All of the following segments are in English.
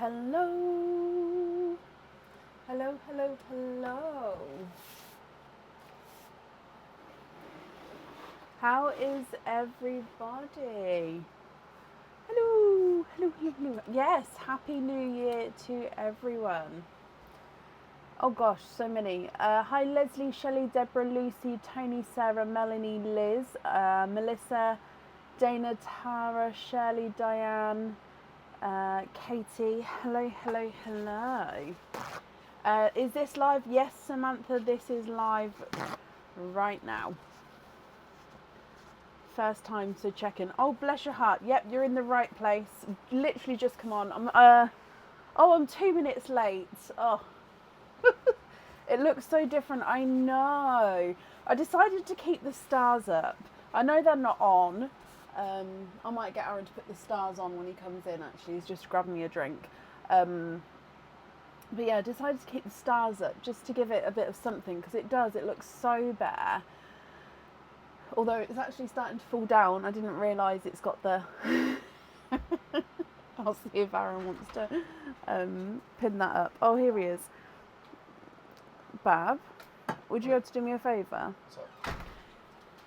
Hello. Hello, hello, hello. How is everybody? Hello, hello, hello, hello. Yes, Happy New Year to everyone. Oh gosh, so many. Hi Leslie, Shelley, Deborah, Lucy, Tony, Sarah, Melanie, Liz, Melissa, Dana, Tara, Shirley, Diane, Katie. Hello, hello, hello. Is this live? Yes, Samantha, this is live right now. First time, so check in. Oh, bless your heart. Yep, you're in the right place. Literally just come on. I'm 2 minutes late. Oh, it looks so different. I know. I decided to keep the stars up. I know they're not on. I might get Aaron to put the stars on when he comes in, actually. He's just grabbing me a drink. But yeah, I decided to keep the stars up just to give it a bit of something, because it looks so bare. Although it's actually starting to fall down. I didn't realise it's got the... I'll see if Aaron wants to pin that up. Oh, here he is. Bab, would you be able to do me a favour?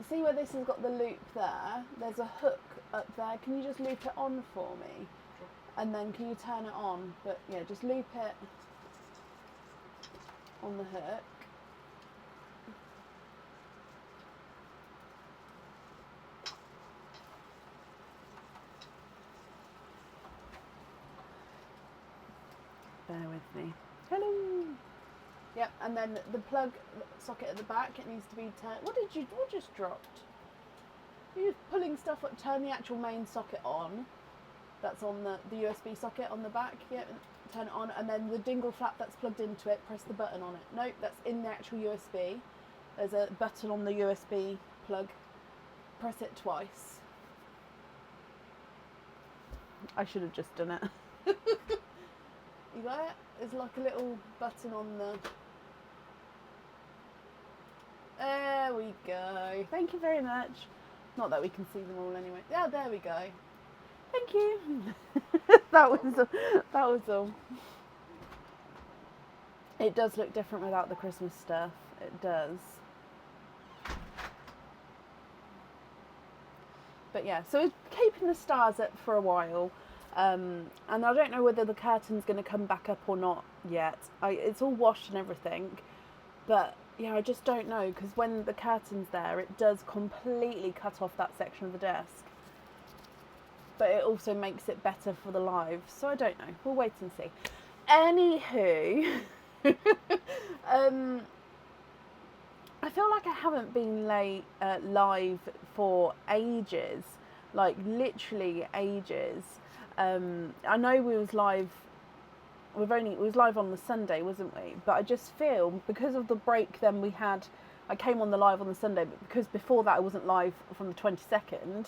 See where this has got the loop there? There's a hook up there. Can you just loop it on for me? Sure. And then can you turn it on? But yeah, just loop it on the hook. Bear with me. Hello. Yep, and then the plug socket at the back, it needs to be turned. What just dropped? You're pulling stuff up, turn the actual main socket on. That's on the USB socket on the back. Yep, turn it on, and then the dingle flap that's plugged into it, press the button on it. Nope, that's in the actual USB. There's a button on the USB plug. Press it twice. I should have just done it. You got it? There's like a little button on the... There we go. Thank you very much. Not that we can see them all anyway. Yeah, there we go. Thank you. that was all. It does look different without the Christmas stuff. It does. But yeah, so we're keeping the stars up for a while. And I don't know whether the curtain's going to come back up or not yet. It's all washed and everything. But yeah, I just don't know, because when the curtain's there, it does completely cut off that section of the desk. But it also makes it better for the live. So I don't know. We'll wait and see. Anywho, I feel like I haven't been live for ages. Like literally ages. I know we was live. It was live on the Sunday, wasn't we? But I just feel, because of the break then we had, I came on the live on the Sunday, but because before that I wasn't live from the 22nd,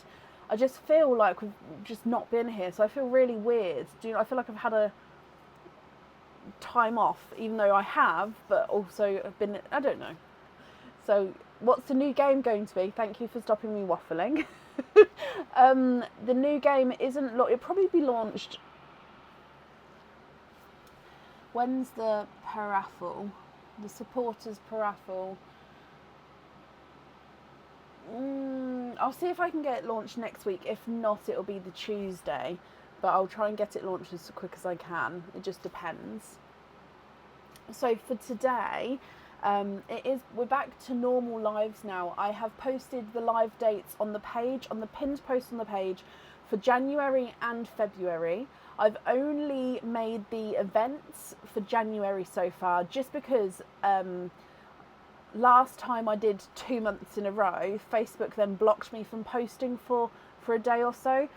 I just feel like we've just not been here. So I feel really weird. I feel like I've had a time off, even though I have, but also I've been, I don't know. So what's the new game going to be? Thank you for stopping me waffling. The new game isn't, it'll probably be launched. When's the paraffle? The supporters paraffle. I'll see if I can get it launched next week. If not, it'll be the Tuesday. But I'll try and get it launched as quick as I can. It just depends. So for today, we're back to normal lives now. I have posted the live dates on the page, on the pinned post on the page for January and February. I've only made the events for January so far, just because last time I did 2 months in a row, Facebook then blocked me from posting for a day or so,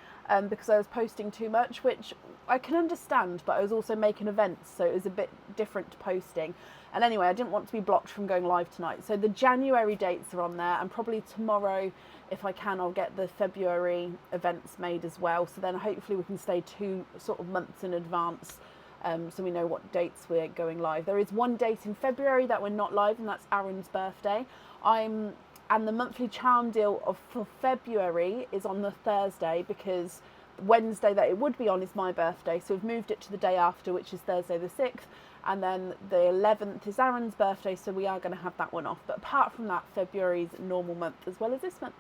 because I was posting too much, which I can understand, but I was also making events, so it was a bit different to posting. And anyway, I didn't want to be blocked from going live tonight. So the January dates are on there, and probably tomorrow, if I can, I'll get the February events made as well. So then hopefully we can stay 2 sort of months in advance, so we know what dates we're going live. There is one date in February that we're not live, and that's Aaron's birthday. And the monthly charm deal for February is on the Thursday, because Wednesday that it would be on is my birthday, so we've moved it to the day after, which is Thursday the 6th, and then the 11th is Aaron's birthday, so we are going to have that one off. But apart from that, February's a normal month as well as this month.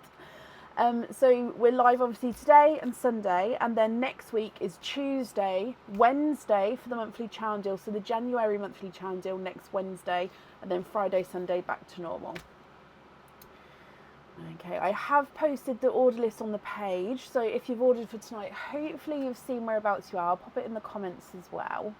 So we're live obviously today and Sunday, and then next week is Tuesday, Wednesday for the monthly challenge deal, so the January monthly challenge deal next Wednesday, and then Friday, Sunday back to normal. Okay, I have posted the order list on the page, so if you've ordered for tonight, hopefully you've seen whereabouts you are. I'll pop it in the comments as well.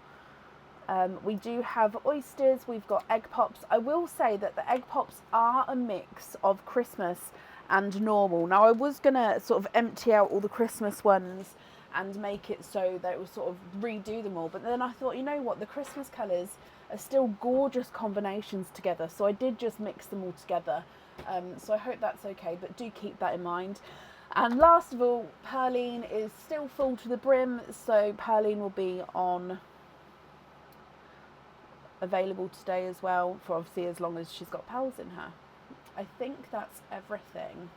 We do have oysters, we've got egg pops. I will say that the egg pops are a mix of Christmas and normal. Now I was going to sort of empty out all the Christmas ones and make it so that it will sort of redo them all, but then I thought, you know what, the Christmas colours are still gorgeous combinations together, so I did just mix them all together. So I hope that's okay, but do keep that in mind. And last of all, Pearline is still full to the brim, so Pearline will be on available today as well, for obviously as long as she's got pals in her. I think that's everything.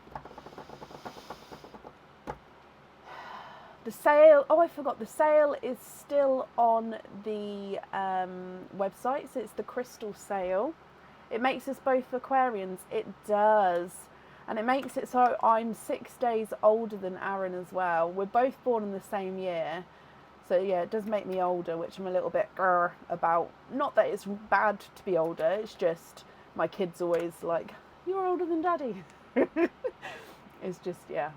The sale, oh I forgot, the sale is still on the website, so it's the crystal sale. It makes us both Aquarians, it does. And it makes it so I'm 6 days older than Aaron as well. We're both born in the same year. So yeah, it does make me older, which I'm a little bit about. Not that it's bad to be older, it's just my kids always like, you're older than Daddy. It's just, yeah.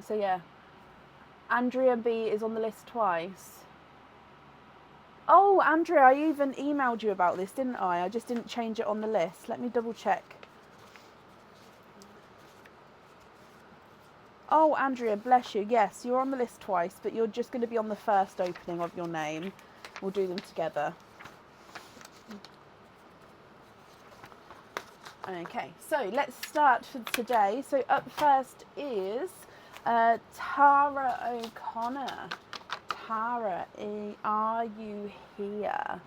So yeah, Andrea B is on the list twice. Oh, Andrea, I even emailed you about this, didn't I? I just didn't change it on the list. Let me double check. Oh, Andrea, bless you. Yes, you're on the list twice, but you're just going to be on the first opening of your name. We'll do them together. Okay, so let's start for today. So up first is Tara O'Connor. Tara, are you here?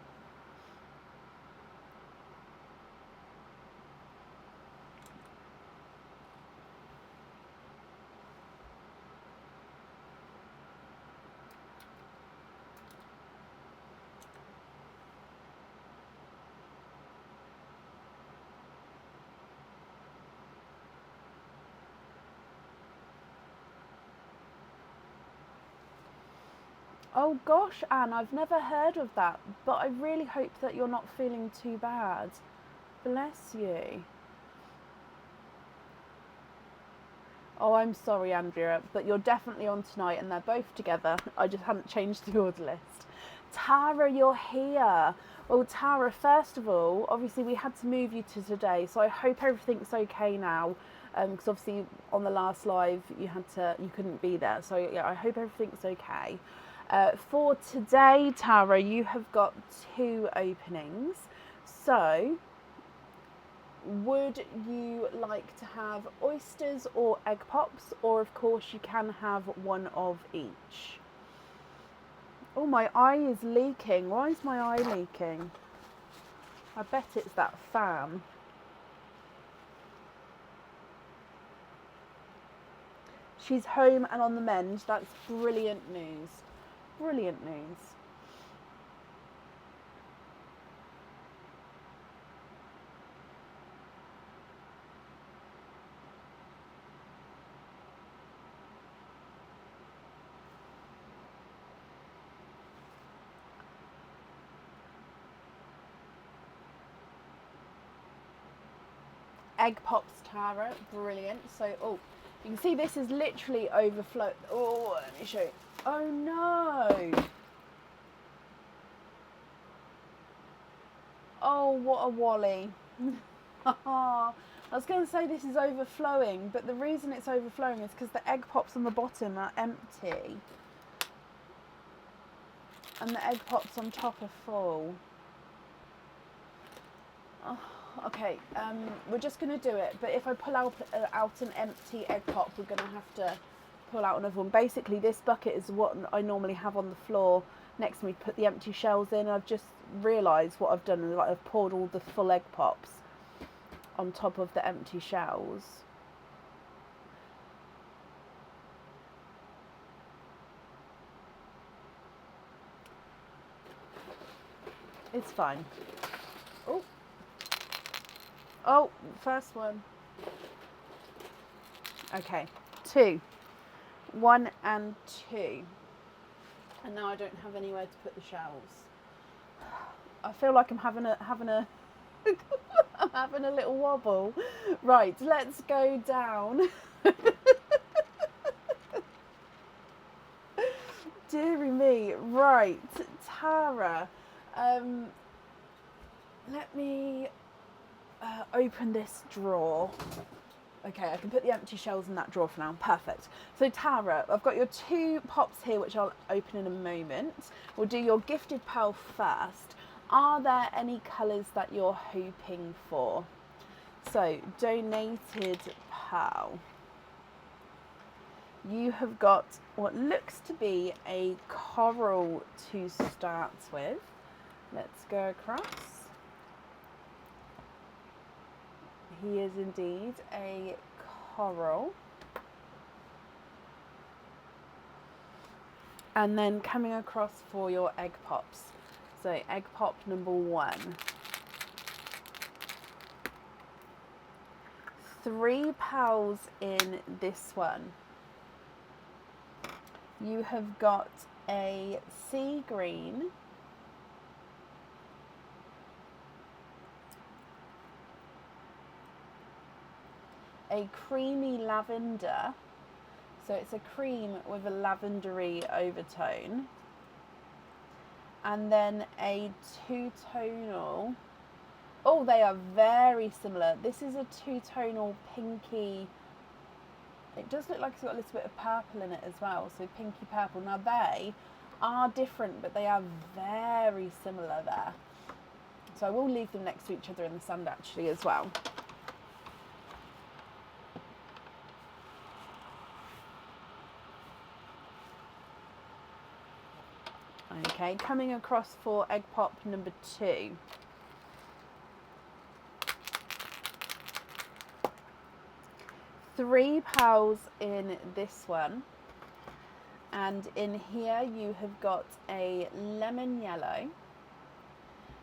Oh gosh, Anne, I've never heard of that, but I really hope that you're not feeling too bad. Bless you. Oh, I'm sorry, Andrea, but you're definitely on tonight and they're both together. I just hadn't changed the order list. Tara, you're here. Well, Tara, first of all, obviously we had to move you to today, so I hope everything's okay now. Because obviously on the last live you couldn't be there, so yeah, I hope everything's okay. For today, Tara, you have got 2 openings. So, would you like to have oysters or egg pops? Or, of course, you can have one of each. Oh, my eye is leaking. Why is my eye leaking? I bet it's that fan. She's home and on the mend. That's brilliant news. Brilliant news. Egg pops, Tara. Brilliant. So, oh, you can see this is literally overflow. Oh, let me show you. Oh no! Oh, what a wally. I was going to say this is overflowing, but the reason it's overflowing is because the egg pops on the bottom are empty. And the egg pops on top are full. Oh, okay, we're just going to do it, but if I pull out an empty egg pop, we're going to have to pull out another one. Basically, this bucket is what I normally have on the floor next to me to put the empty shells in. I've just realised what I've done, like I've poured all the full egg pops on top of the empty shells. It's fine. Oh, oh, first one. Okay, 2, 1 and 2. And now I don't have anywhere to put the shells. I feel like I'm having a I'm having a little wobble. Right, let's go down. Deary me. Right, Tara. Let me open this drawer. Okay, I can put the empty shells in that drawer for now. Perfect. So Tara, I've got your 2 pops here, which I'll open in a moment. We'll do your gifted pearl first. Are there any colours that you're hoping for? So, donated pearl. You have got what looks to be a coral to start with. Let's go across. He is indeed a coral. And then coming across for your egg pops. So egg pop number 1. 3 pearls in this one. You have got a sea green, a creamy lavender, so it's a cream with a lavendery overtone, and then a 2-tonal. Oh, they are very similar. This is a 2-tonal pinky. It does look like it's got a little bit of purple in it as well, so pinky purple. Now they are different, but they are very similar there. So I will leave them next to each other in the sand actually as well. Okay, coming across for egg pop number 2. Three pearls in this one, and in here you have got a lemon yellow,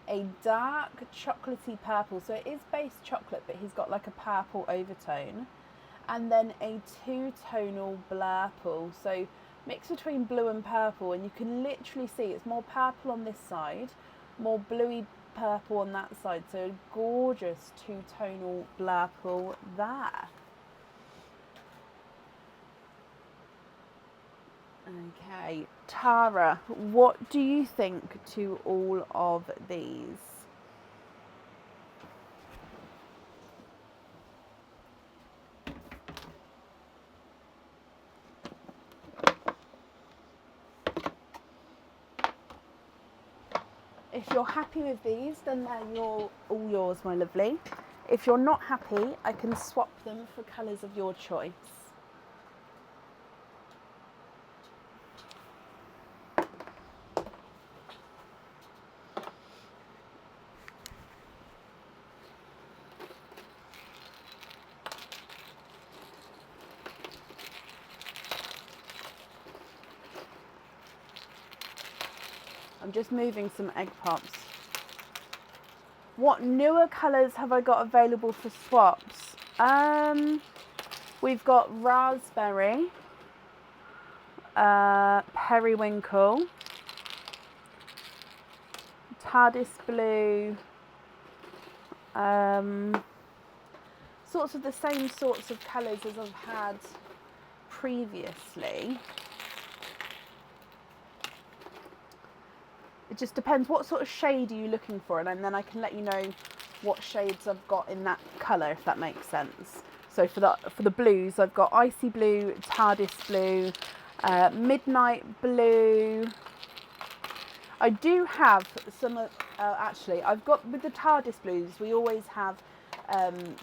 a dark chocolatey purple, so it is base chocolate but he's got like a purple overtone, and then a 2-tonal blurple, so mix between blue and purple, and you can literally see it's more purple on this side, more bluey purple on that side, so a gorgeous 2-tonal blurple there. Okay, Tara, what do you think to all of these? If you're happy with these, then they're all yours, my lovely. If you're not happy, I can swap them for colours of your choice. I'm just moving some egg pops. What newer colours have I got available for swaps? We've got raspberry, periwinkle, TARDIS blue, sorts of the same sorts of colours as I've had previously. It just depends what sort of shade are you looking for, and then I can let you know what shades I've got in that colour, if that makes sense. So for the blues, I've got icy blue, TARDIS blue, midnight blue. I do have some, actually, I've got, with the TARDIS blues, we always have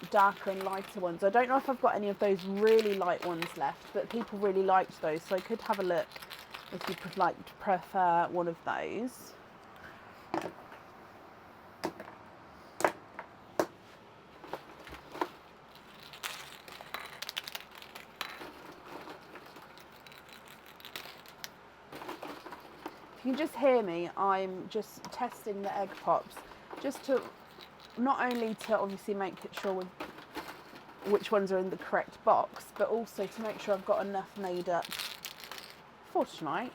darker and lighter ones. I don't know if I've got any of those really light ones left, but people really liked those, so I could have a look if you would like to prefer one of those. If If you can just hear me, I'm just testing the egg pops, just to, not only to obviously make sure which ones are in the correct box, but also to make sure I've got enough made up for tonight.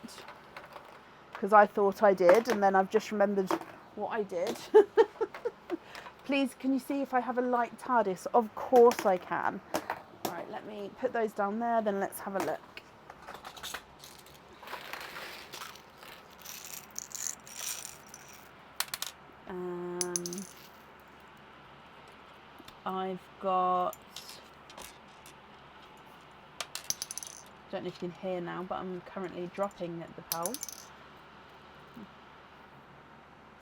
Because I thought I did, and then I've just remembered what I did. Please, can you see if I have a light TARDIS? Of course I can. Right, let me put those down there, then let's have a look. I've got, don't know if you can hear now, but I'm currently dropping at the pals.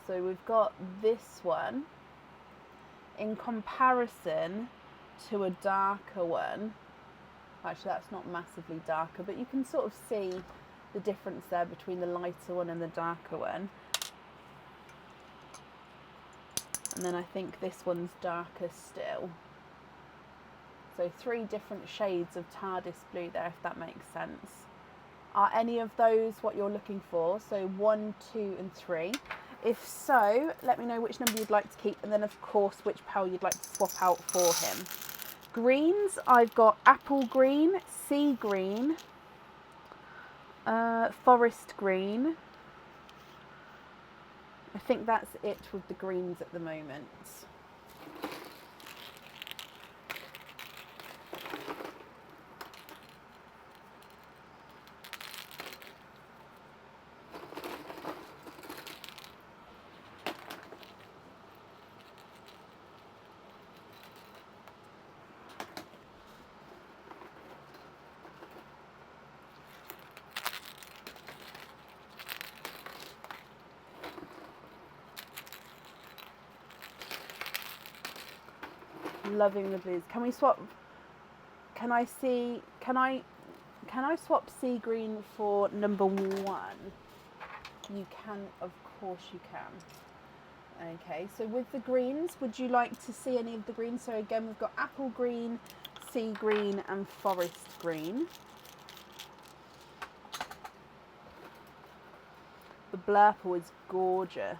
So we've got this one in comparison to a darker one. Actually, that's not massively darker, but you can sort of see the difference there between the lighter one and the darker one. And then I think this one's darker still. So 3 different shades of TARDIS blue there, if that makes sense. Are any of those what you're looking for? So 1, 2 and 3. If so, let me know which number you'd like to keep, and then of course which pal you'd like to swap out for him. Greens, I've got apple green, sea green, forest green. I think that's it with the greens at the moment. Loving the blues. Can we swap? Can I swap sea green for number 1? You can, of course you can. Okay, so with the greens, would you like to see any of the greens? So again, we've got apple green, sea green and forest green. The blurple is gorgeous.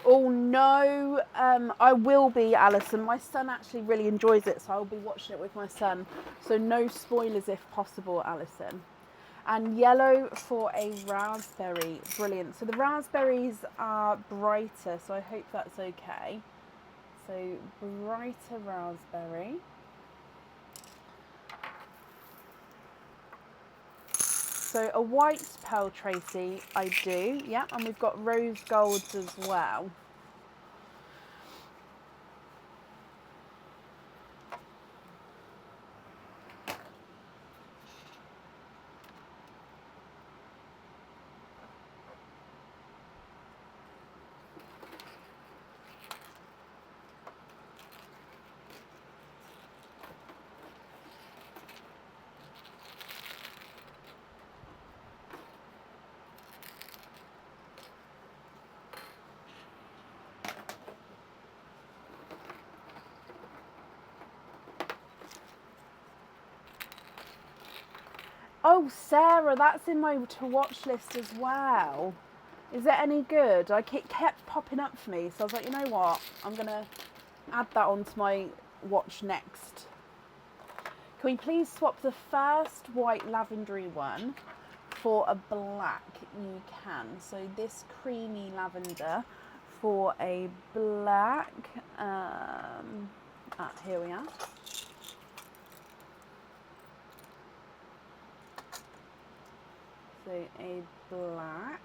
Oh no, I will be, Alison. My son actually really enjoys it, so I'll be watching it with my son. So no spoilers if possible, Alison. And yellow for a raspberry. Brilliant. So the raspberries are brighter, so I hope that's okay. So brighter raspberry. So a white pearl, Tracy, I do, yeah, and we've got rose golds as well. Oh, Sarah, that's in my to watch list as well. Is it any good? It kept popping up for me, so I was like, you know what? I'm going to add that onto my watch next. Can we please swap the first white lavendery one for a black? You can. So this creamy lavender for a black. Here we are. So a black.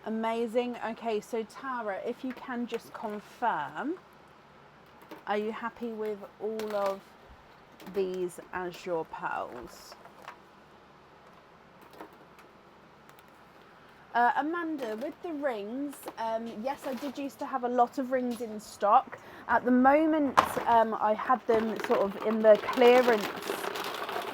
Amazing. Okay, so Tara, if you can just confirm, are you happy with all of these as your pearls? Amanda, with the rings, yes, I did used to have a lot of rings in stock. At the moment, I had them sort of in the clearance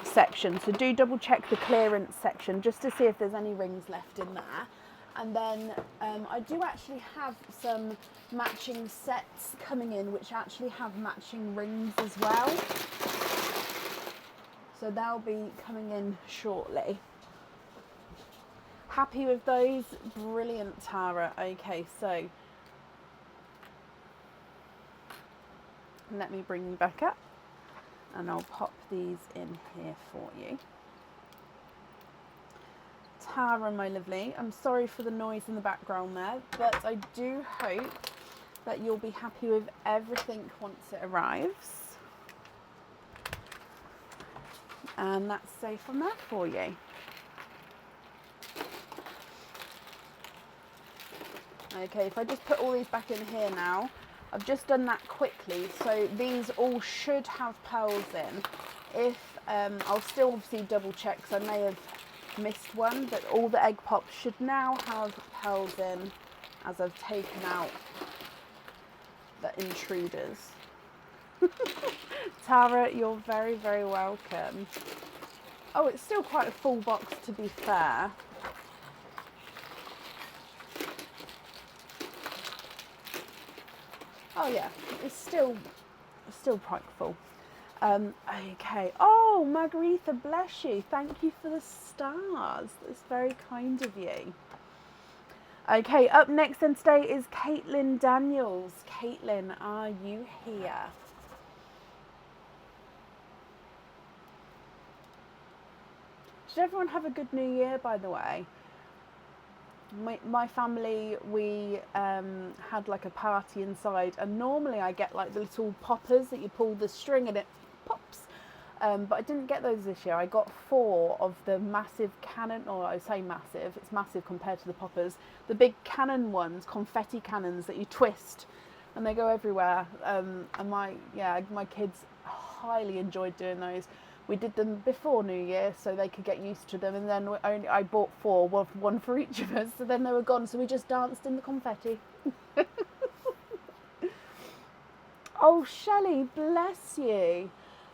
section, so do double check the clearance section just to see if there's any rings left in there. And then I do actually have some matching sets coming in which actually have matching rings as well, so they'll be coming in shortly. Happy with those? Brilliant, Tara. Okay, so let me bring you back up and I'll pop these in here for you. Tara, my lovely, I'm sorry for the noise in the background there, but I do hope that you'll be happy with everything once it arrives. And that's safe on there for you. Okay, if I just put all these back in here now, I've just done that quickly, so these all should have pearls in. If I'll still obviously double check, because I may have missed one, but all the egg pops should now have pearls in, as I've taken out the intruders. Tara, you're very, very welcome. Oh, it's still quite a full box, to be fair. Oh yeah, it's still quite full. Okay. Oh, Margarita, bless you. Thank you for the stars. That's very kind of you. Okay, up next then today is Caitlin Daniels. Caitlin, are you here? Did everyone have a good New Year, by the way? My family, we had like a party inside, and normally I get like the little poppers that you pull the string and it pops, but I didn't get those this year. I got 4 of the massive cannon, or I say massive, it's massive compared to the poppers, the big cannon ones, confetti cannons that you twist and they go everywhere, and my kids highly enjoyed doing those. We did them before New Year so they could get used to them, and then I bought 4, one for each of us, so then they were gone, so we just danced in the confetti. Oh, Shelley, bless you.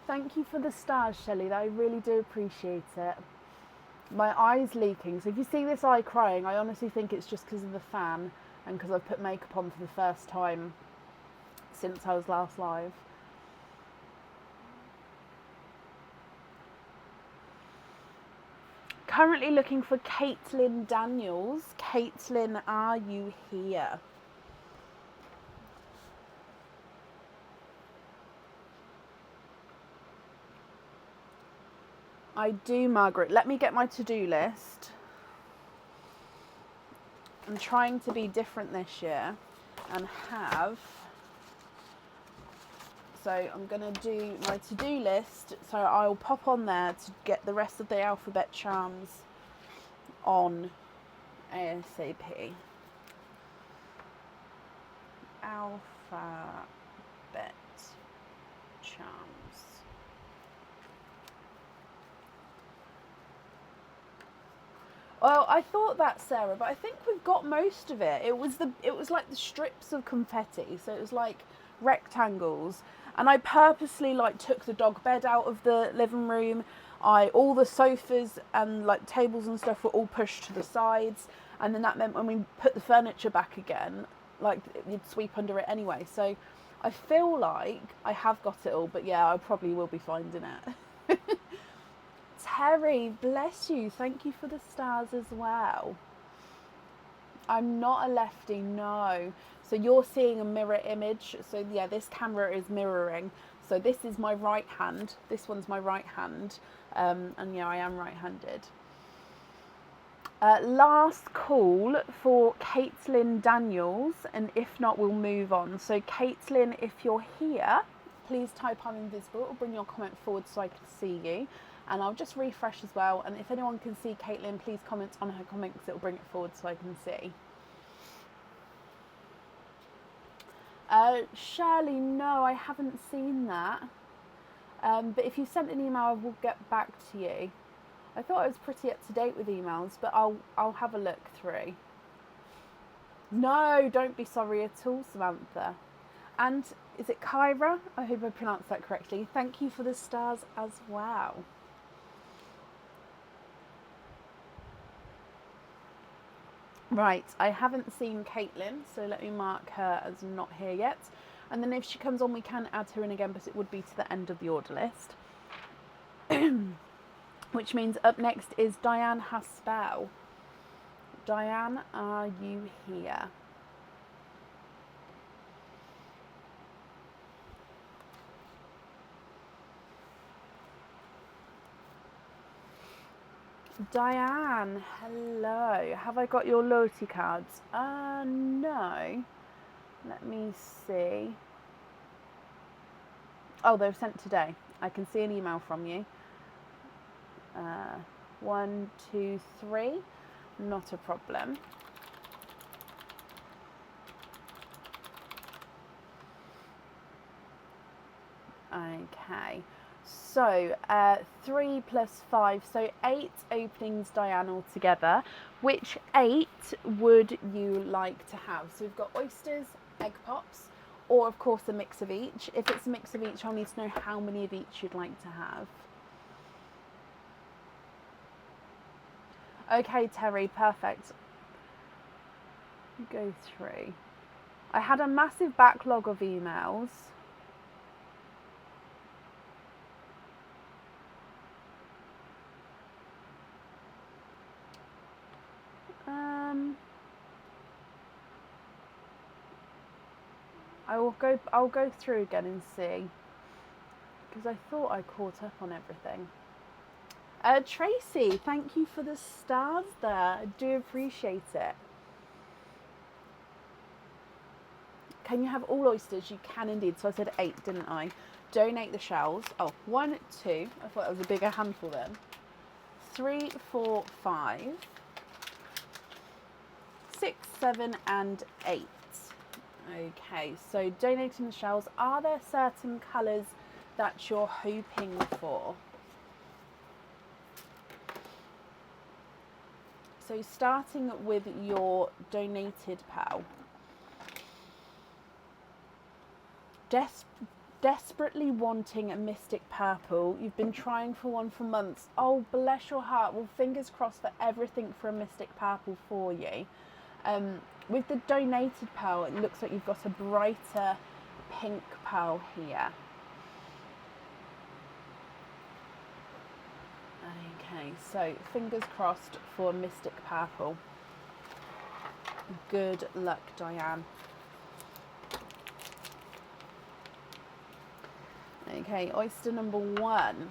Thank you for the stars, Shelley. I really do appreciate it. My eye's leaking, so if you see this eye crying, I honestly think it's just because of the fan and because I've put makeup on for the first time since I was last live. Currently looking for Caitlin Daniels. Caitlin, are you here? I do, Margaret. Let me get my to-do list. I'm trying to be different this year and have... So I'm going to do my to-do list, so I'll pop on there to get the rest of the alphabet charms on ASAP. Alphabet charms. Well, I thought that, Sarah, but I think we've got most of it. It was like the strips of confetti, so it was like rectangles. And I purposely like took the dog bed out of the living room. All the sofas and like tables and stuff were all pushed to the sides, and then that meant when we put the furniture back again, like you'd sweep under it anyway. So I feel like I have got it all, but yeah, I probably will be finding it. Terry, bless you. Thank you for the stars as well. I'm not a lefty, no. So you're seeing a mirror image. So yeah, this camera is mirroring. So this is my right hand. This one's my right hand. And yeah, I am right-handed. Last call for Caitlin Daniels. And if not, we'll move on. So Caitlin, if you're here, please type I'm invisible or bring your comment forward so I can see you. And I'll just refresh as well. And if anyone can see Caitlin, please comment on her comment because it'll bring it forward so I can see. Shirley, no, I haven't seen that. But if you sent an email, I will get back to you. I thought I was pretty up to date with emails, but I'll have a look through. No, don't be sorry at all, Samantha. And is it Kyra? I hope I pronounced that correctly. Thank you for the stars as well. Right, I haven't seen Caitlin, so let me mark her as not here yet. And then if she comes on, we can add her in again, but it would be to the end of the order list. Which means up next is Diane Haspel. Diane, are you here? Diane, hello. Have I got your loyalty cards? No. Let me see. Oh, they were sent today. I can see an email from you. 1, 2, 3. Not a problem. Okay. So 3 plus 5, so 8 openings, Diane, altogether. Which 8 would you like to have? So we've got oysters, egg pops, or of course a mix of each. If it's a mix of each, I'll need to know how many of each you'd like to have. Okay, Terry, perfect. Go through. I had a massive backlog of emails. I'll go through again and see, because I thought I caught up on everything. Tracy, thank you for the stars there. I do appreciate it. Can you have all oysters? You can indeed. So I said 8, didn't I? Donate the shells. Oh, 1, 2. I thought that was a bigger handful then. 3, 4, 5, 6, 7, and 8. Okay, so donating the shells. Are there certain colours that you're hoping for? So starting with your donated pal. Desperately wanting a mystic purple. You've been trying for one for months. Oh, bless your heart. Well, fingers crossed for everything for a mystic purple for you. With the donated pearl, it looks like you've got a brighter pink pearl here. Okay, so fingers crossed for mystic purple. Good luck, Diane. Okay, oyster number 1.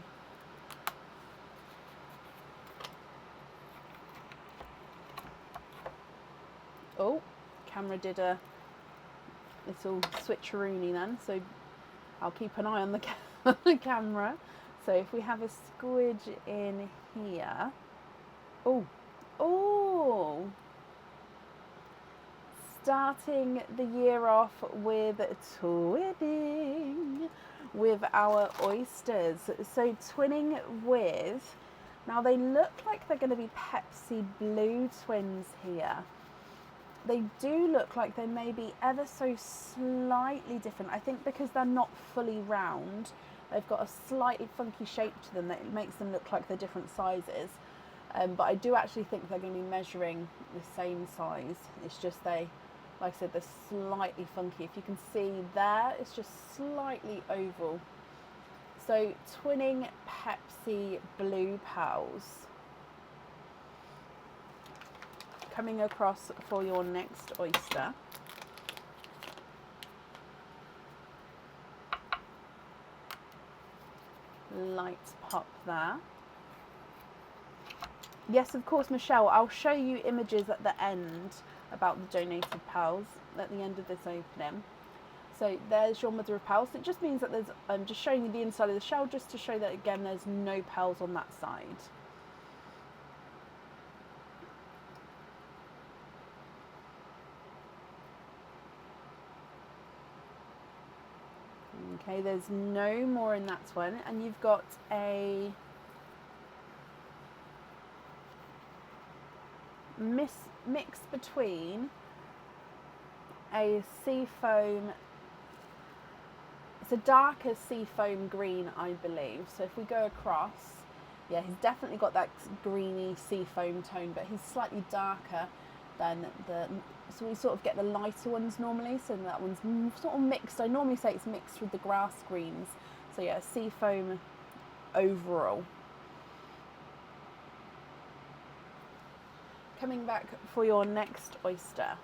Oh, camera did a little switcheroony then, so I'll keep an eye on the camera. So if we have a squidge in here. Oh, starting the year off with twinning with our oysters. So twinning with, now they look like they're going to be Pepsi Blue twins here. They do look like they may be ever so slightly different. I think because they're not fully round, they've got a slightly funky shape to them that makes them look like they're different sizes. But I do actually think they're going to be measuring the same size. It's just they, like I said, they're slightly funky. If you can see there, it's just slightly oval. So twinning Pepsi Blue Pals. Coming across for your next oyster. Light pop there. Yes, of course, Michelle. I'll show you images at the end about the donated pals at the end of this opening. So there's your mother of pearls. It just means that there's, I'm just showing you the inside of the shell just to show that, again, there's no pearls on that side. Okay, there's no more in that one. And you've got a mix between a seafoam, it's a darker seafoam green, I believe. So if we go across, yeah, he's definitely got that greeny seafoam tone, but he's slightly darker than so we sort of get the lighter ones normally, so that one's sort of mixed. I normally say it's mixed with the grass greens. So yeah, seafoam overall. Coming back for your next oyster.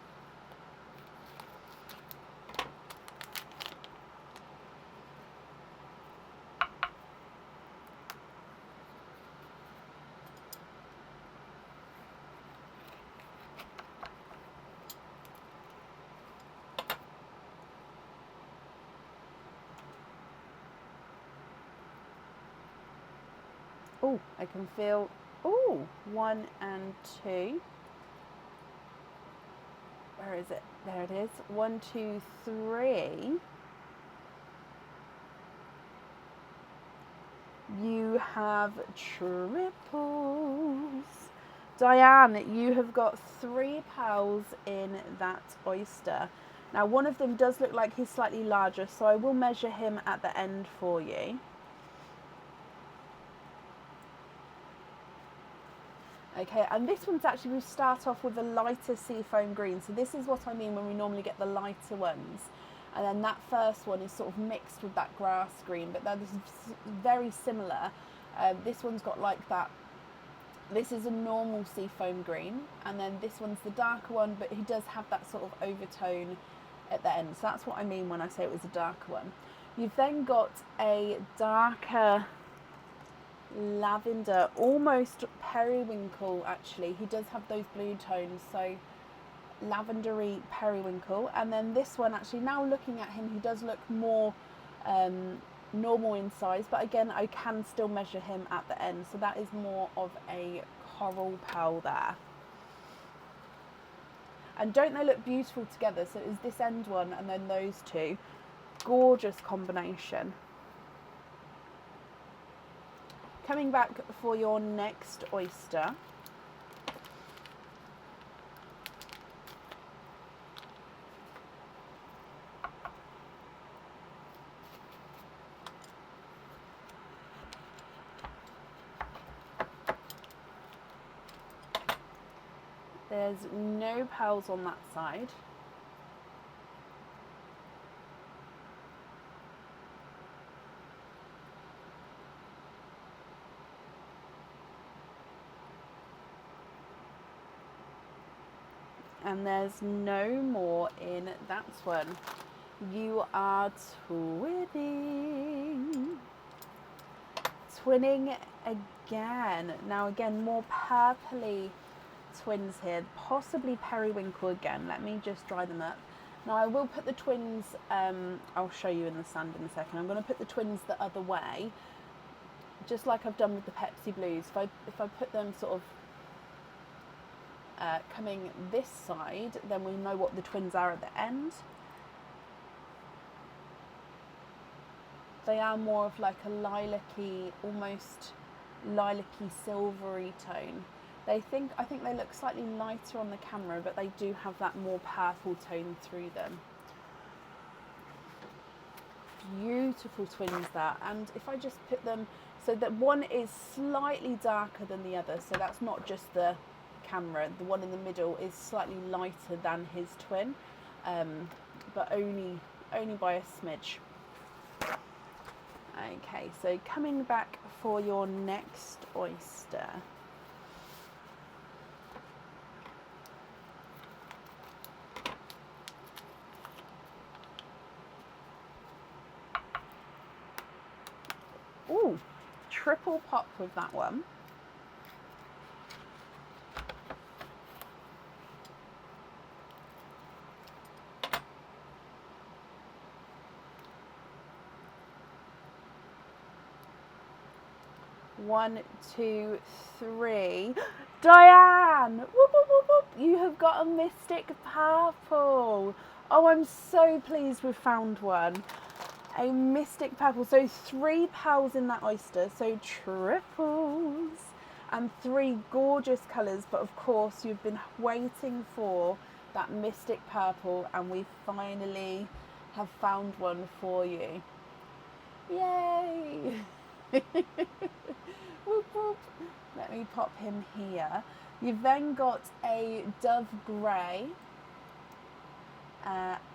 Oh, I can feel, 1 and 2. Where is it? There it is. 1, 2, 3. You have triples. Diane, you have got 3 pals in that oyster. Now, one of them does look like he's slightly larger, so I will measure him at the end for you. Okay, and this one's actually, we start off with a lighter seafoam green. So this is what I mean when we normally get the lighter ones. And then that first one is sort of mixed with that grass green, but that is very similar. This one's got like that, this is a normal seafoam green, and then this one's the darker one, but he does have that sort of overtone at the end. So that's what I mean when I say it was a darker one. You've then got a darker lavender, almost periwinkle actually. He does have those blue tones, so lavendery periwinkle. And then this one actually, now looking at him, he does look more normal in size, but again I can still measure him at the end, so that is more of a coral pearl there. And don't they look beautiful together? So it is this end one and then those two. Gorgeous combination. Coming back for your next oyster. There's no pearls on that side. And there's no more in that one. You are twinning. Twinning again. Now again, more purpley twins here, possibly periwinkle again. Let me just dry them up. Now I will put the twins, I'll show you in the sand in a second. I'm going to put the twins the other way, just like I've done with the Pepsi Blues. If I put them sort of coming this side, then we know what the twins are at the end. They are more of like a lilac-y, almost lilac-y silvery tone. I think they look slightly lighter on the camera, but they do have that more purple tone through them. Beautiful twins there. And if I just put them, so that one is slightly darker than the other, so that's not just the camera. The one in the middle is slightly lighter than his twin, but only by a smidge. Okay, so coming back for your next oyster. Ooh, triple pop with that one. One, two, three. Diane! Whoop, whoop, whoop, whoop. You have got a mystic purple. Oh, I'm so pleased we've found one. A mystic purple. So 3 pearls in that oyster, so triples. and 3 gorgeous colours, but of course you've been waiting for that mystic purple, and we finally have found one for you. Yay! Whoop, whoop. Let me pop him here. You've then got a dove grey.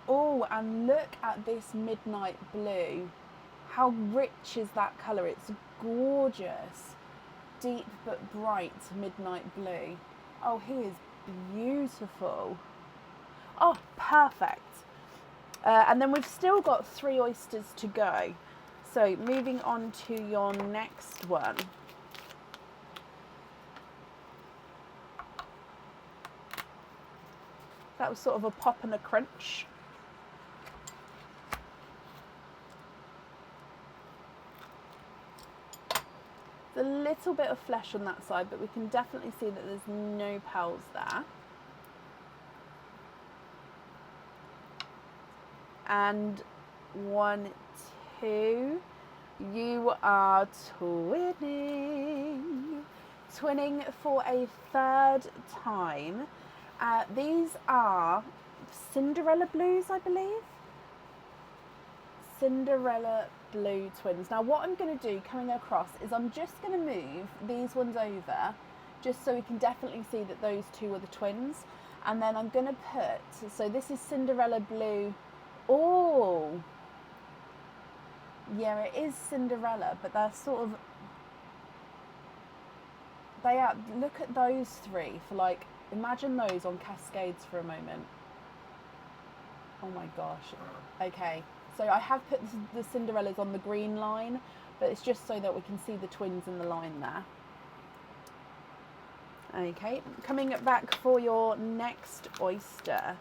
Oh, and look at this midnight blue. How rich is that colour? It's gorgeous. Deep but bright midnight blue. Oh, he is beautiful. Oh, perfect. And then we've still got 3 oysters to go. So moving on to your next one. That was sort of a pop and a crunch. There's a little bit of flesh on that side, but we can definitely see that there's no pearls there. And 1, 2, you are twinning. Twinning for a 3rd time. These are Cinderella blues, I believe. Cinderella blue twins. Now what I'm going to do coming across is I'm just going to move these ones over just so we can definitely see that those 2 are the twins. And then I'm going to put, so this is Cinderella blue. Oh, yeah, it is Cinderella, but they're sort of, they are, look at those 3 for like, imagine those on cascades for a moment. Oh my gosh. Okay, so I have put the Cinderellas on the green line, but it's just so that we can see the twins in the line there. Okay, coming back for your next oyster.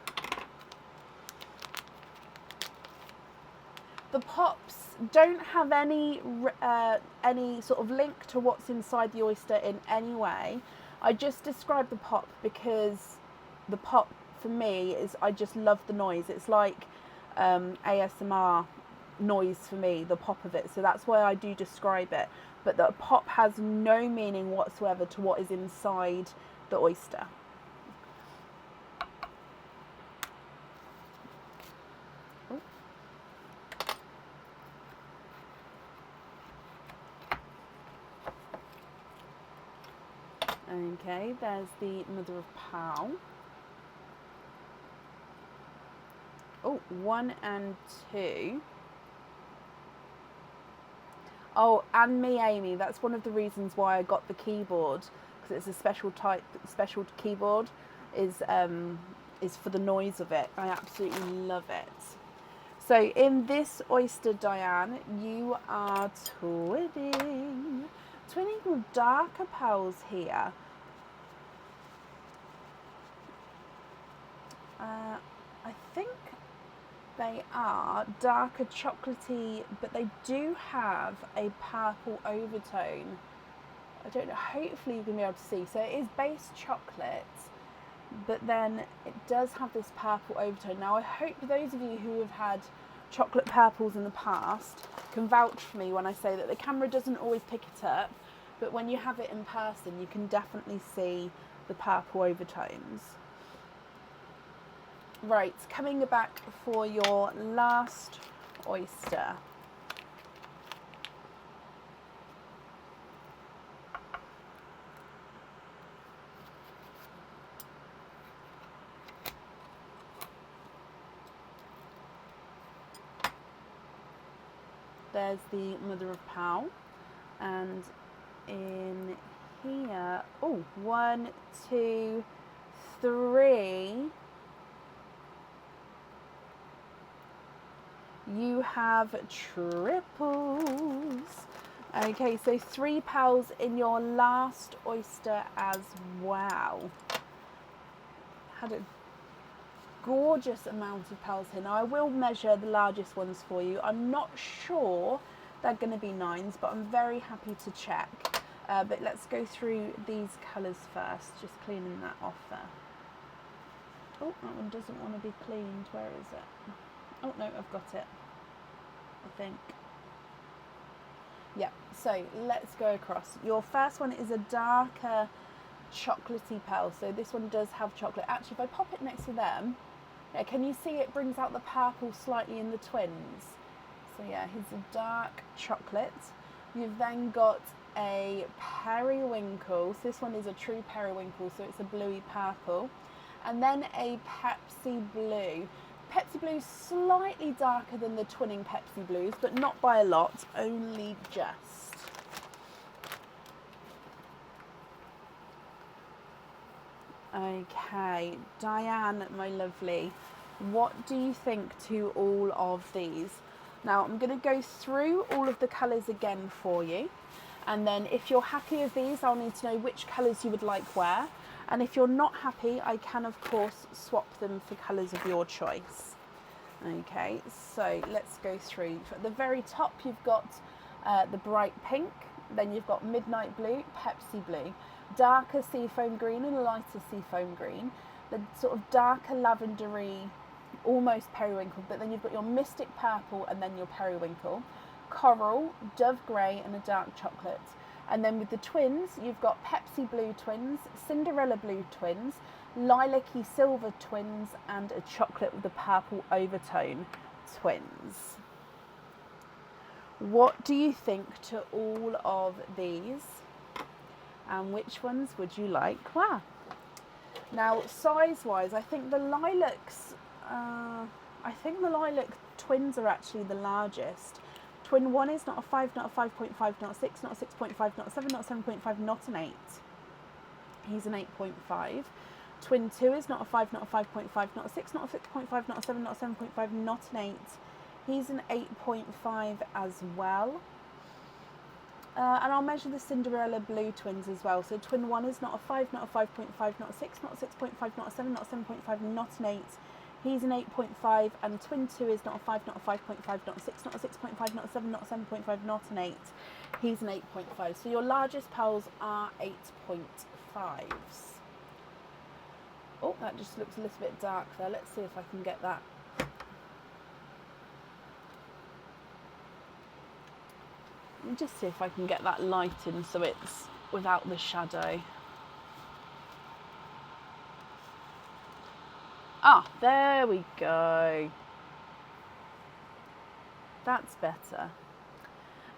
The pops don't have any sort of link to what's inside the oyster in any way. I just described the pop because the pop for me is, I just love the noise. It's like ASMR noise for me, the pop of it. So that's why I do describe it. But the pop has no meaning whatsoever to what is inside the oyster. Okay, there's the mother of pearl. Oh, 1 and 2. Oh, and me, Amy. That's one of the reasons why I got the keyboard, because it's a special keyboard. Is for the noise of it. I absolutely love it. So in this oyster, Diane, you are twinning darker pearls here. I think they are darker chocolatey, but they do have a purple overtone. I don't know, hopefully you can be able to see. So it is base chocolate, but then it does have this purple overtone. Now I hope those of you who have had chocolate purples in the past can vouch for me when I say that the camera doesn't always pick it up, but when you have it in person you can definitely see the purple overtones. Right, coming back for your last oyster. There's the mother of pearl, and in here, oh, 1, 2, 3. You have triples. Okay, so 3 pearls in your last oyster as well. Had a gorgeous amount of pearls here. Now I will measure the largest ones for you. I'm not sure they're going to be 9s, but I'm very happy to check. But let's go through these colours first, just cleaning that off there. Oh, that one doesn't want to be cleaned. Where is it? Oh no, I've got it, I think. Yeah, so let's go across. Your first one is a darker chocolatey pearl. So this one does have chocolate. Actually, if I pop it next to them, yeah, can you see it brings out the purple slightly in the twins? So yeah, here's a dark chocolate. You've then got a periwinkle. So this one is a true periwinkle, so it's a bluey purple. And then a Pepsi blue. Pepsi blue is slightly darker than the twinning Pepsi blues, but not by a lot, only just. Okay, Diane, my lovely, what do you think to all of these? Now, I'm going to go through all of the colours again for you. And then if you're happy with these, I'll need to know which colours you would like where. And if you're not happy, I can, of course, swap them for colours of your choice. Okay, so let's go through. At the very top, you've got the bright pink. Then you've got midnight blue, Pepsi blue, darker seafoam green and a lighter seafoam green. The sort of darker lavendery, almost periwinkle, but then you've got your mystic purple and then your periwinkle, coral, dove grey and a dark chocolate. And then with the twins, you've got Pepsi blue twins, Cinderella blue twins, lilac-y silver twins and a chocolate with a purple overtone twins. What do you think to all of these? And which ones would you like? Wow. Now, size-wise, I think the lilac twins are actually the largest. Twin 1 is not a 5, not a 5.5, not a 6, not a 6.5, not a 7, not a 7.5, not an 8. He's an 8.5. Twin 2 is not a 5, not a 5.5, not a 6, not a 6.5, not a 7, not a 7.5, not an 8. He's an 8.5 as well. And I'll measure the Cinderella blue twins as well. So twin 1 is not a 5, not a 5.5, not a 6, not a 6.5, not a 7, not a 7.5, not an 8. He's an 8.5. And twin 2 is not a 5, not a 5.5, not a 6, not a 6.5, not a 7, not a 7.5, not an 8. He's an 8.5. So your largest pearls are 8.5s. Oh, that just looks a little bit dark there. Let's see if I can get that. Let me just see if I can get that light in so it's without the shadow. Ah, there we go. That's better.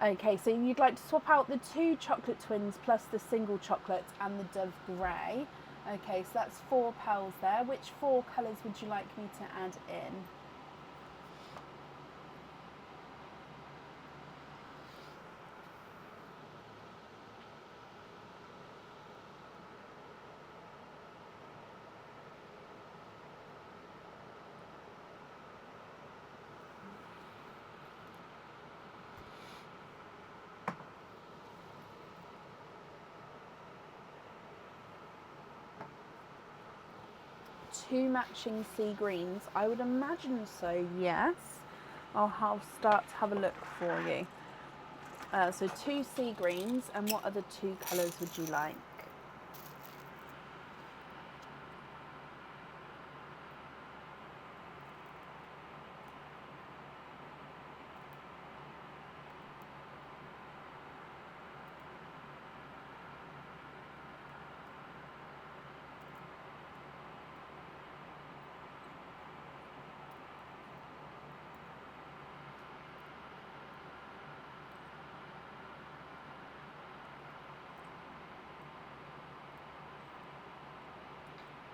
Okay, so you'd like to swap out the 2 chocolate twins plus the single chocolate and the dove grey. Okay, so that's 4 pearls there. Which 4 colours would you like me to add in? Two matching sea greens. I would imagine so, yes. I'll start to have a look for you. So 2 sea greens, and what other 2 colours would you like?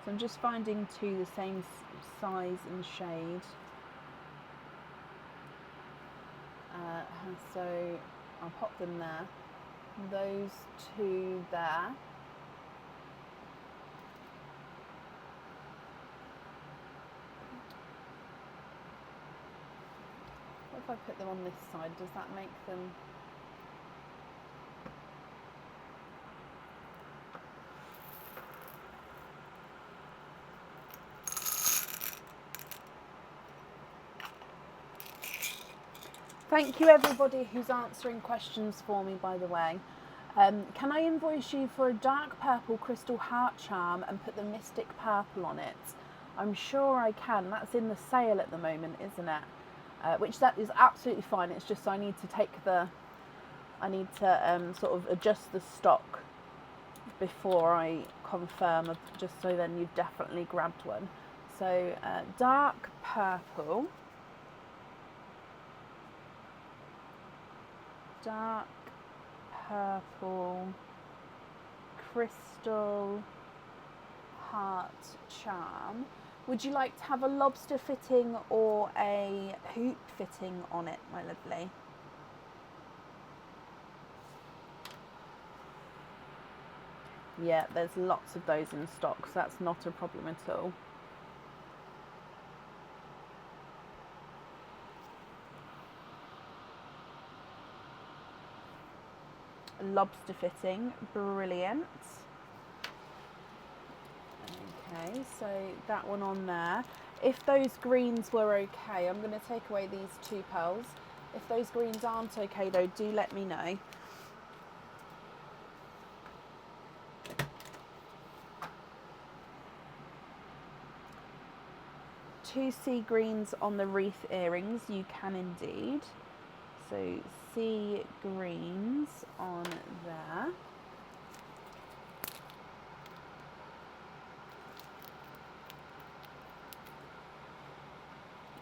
So I'm just finding 2 the same size and shade. So I'll pop them there. Those 2 there. What if I put them on this side? Does that make them... Thank you everybody who's answering questions for me, by the way. Can I invoice you for a dark purple crystal heart charm and put the mystic purple on it? I'm sure I can. That's in the sale at the moment, isn't it? Which that is absolutely fine. It's just I need to take the I need to sort of adjust the stock before I confirm, just so then you've definitely grabbed one. So dark purple, dark purple, crystal, heart charm. Would you like to have a lobster fitting or a hoop fitting on it, my lovely? Yeah, there's lots of those in stock, so that's not a problem at all. Lobster fitting, brilliant. Okay, so that one on there. If those greens were okay, I'm going to take away these 2 pearls. If those greens aren't okay though, do let me know. Two sea greens on the wreath earrings, you can indeed. So sea greens on there.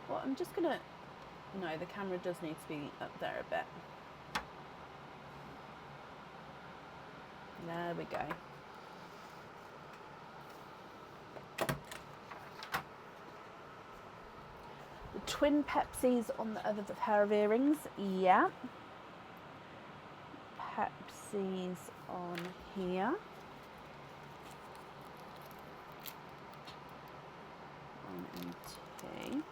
Well, I'm just gonna, no, the camera does need to be up there a bit. There we go. The twin Pepsis on the other pair of earrings, yeah. Pepsis on here. One and two.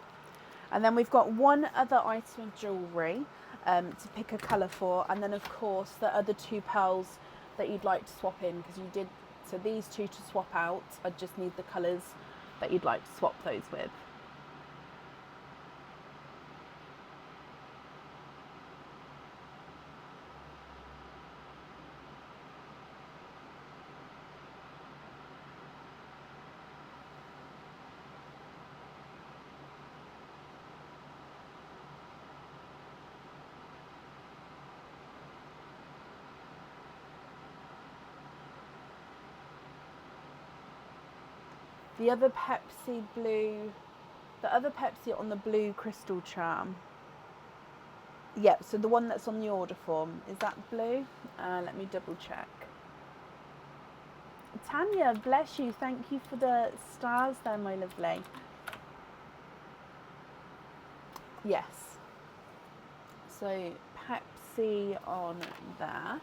And then we've got one other item of jewellery to pick a colour for, and then of course the other 2 pearls that you'd like to swap in, because you did, so these 2 to swap out. I just need the colours that you'd like to swap those with. The other Pepsi blue, the other Pepsi on the blue crystal charm. Yep, so the one that's on the order form, is that blue? Let me double check. Tanya, bless you. Thank you for the stars there, my lovely. Yes. So Pepsi on there.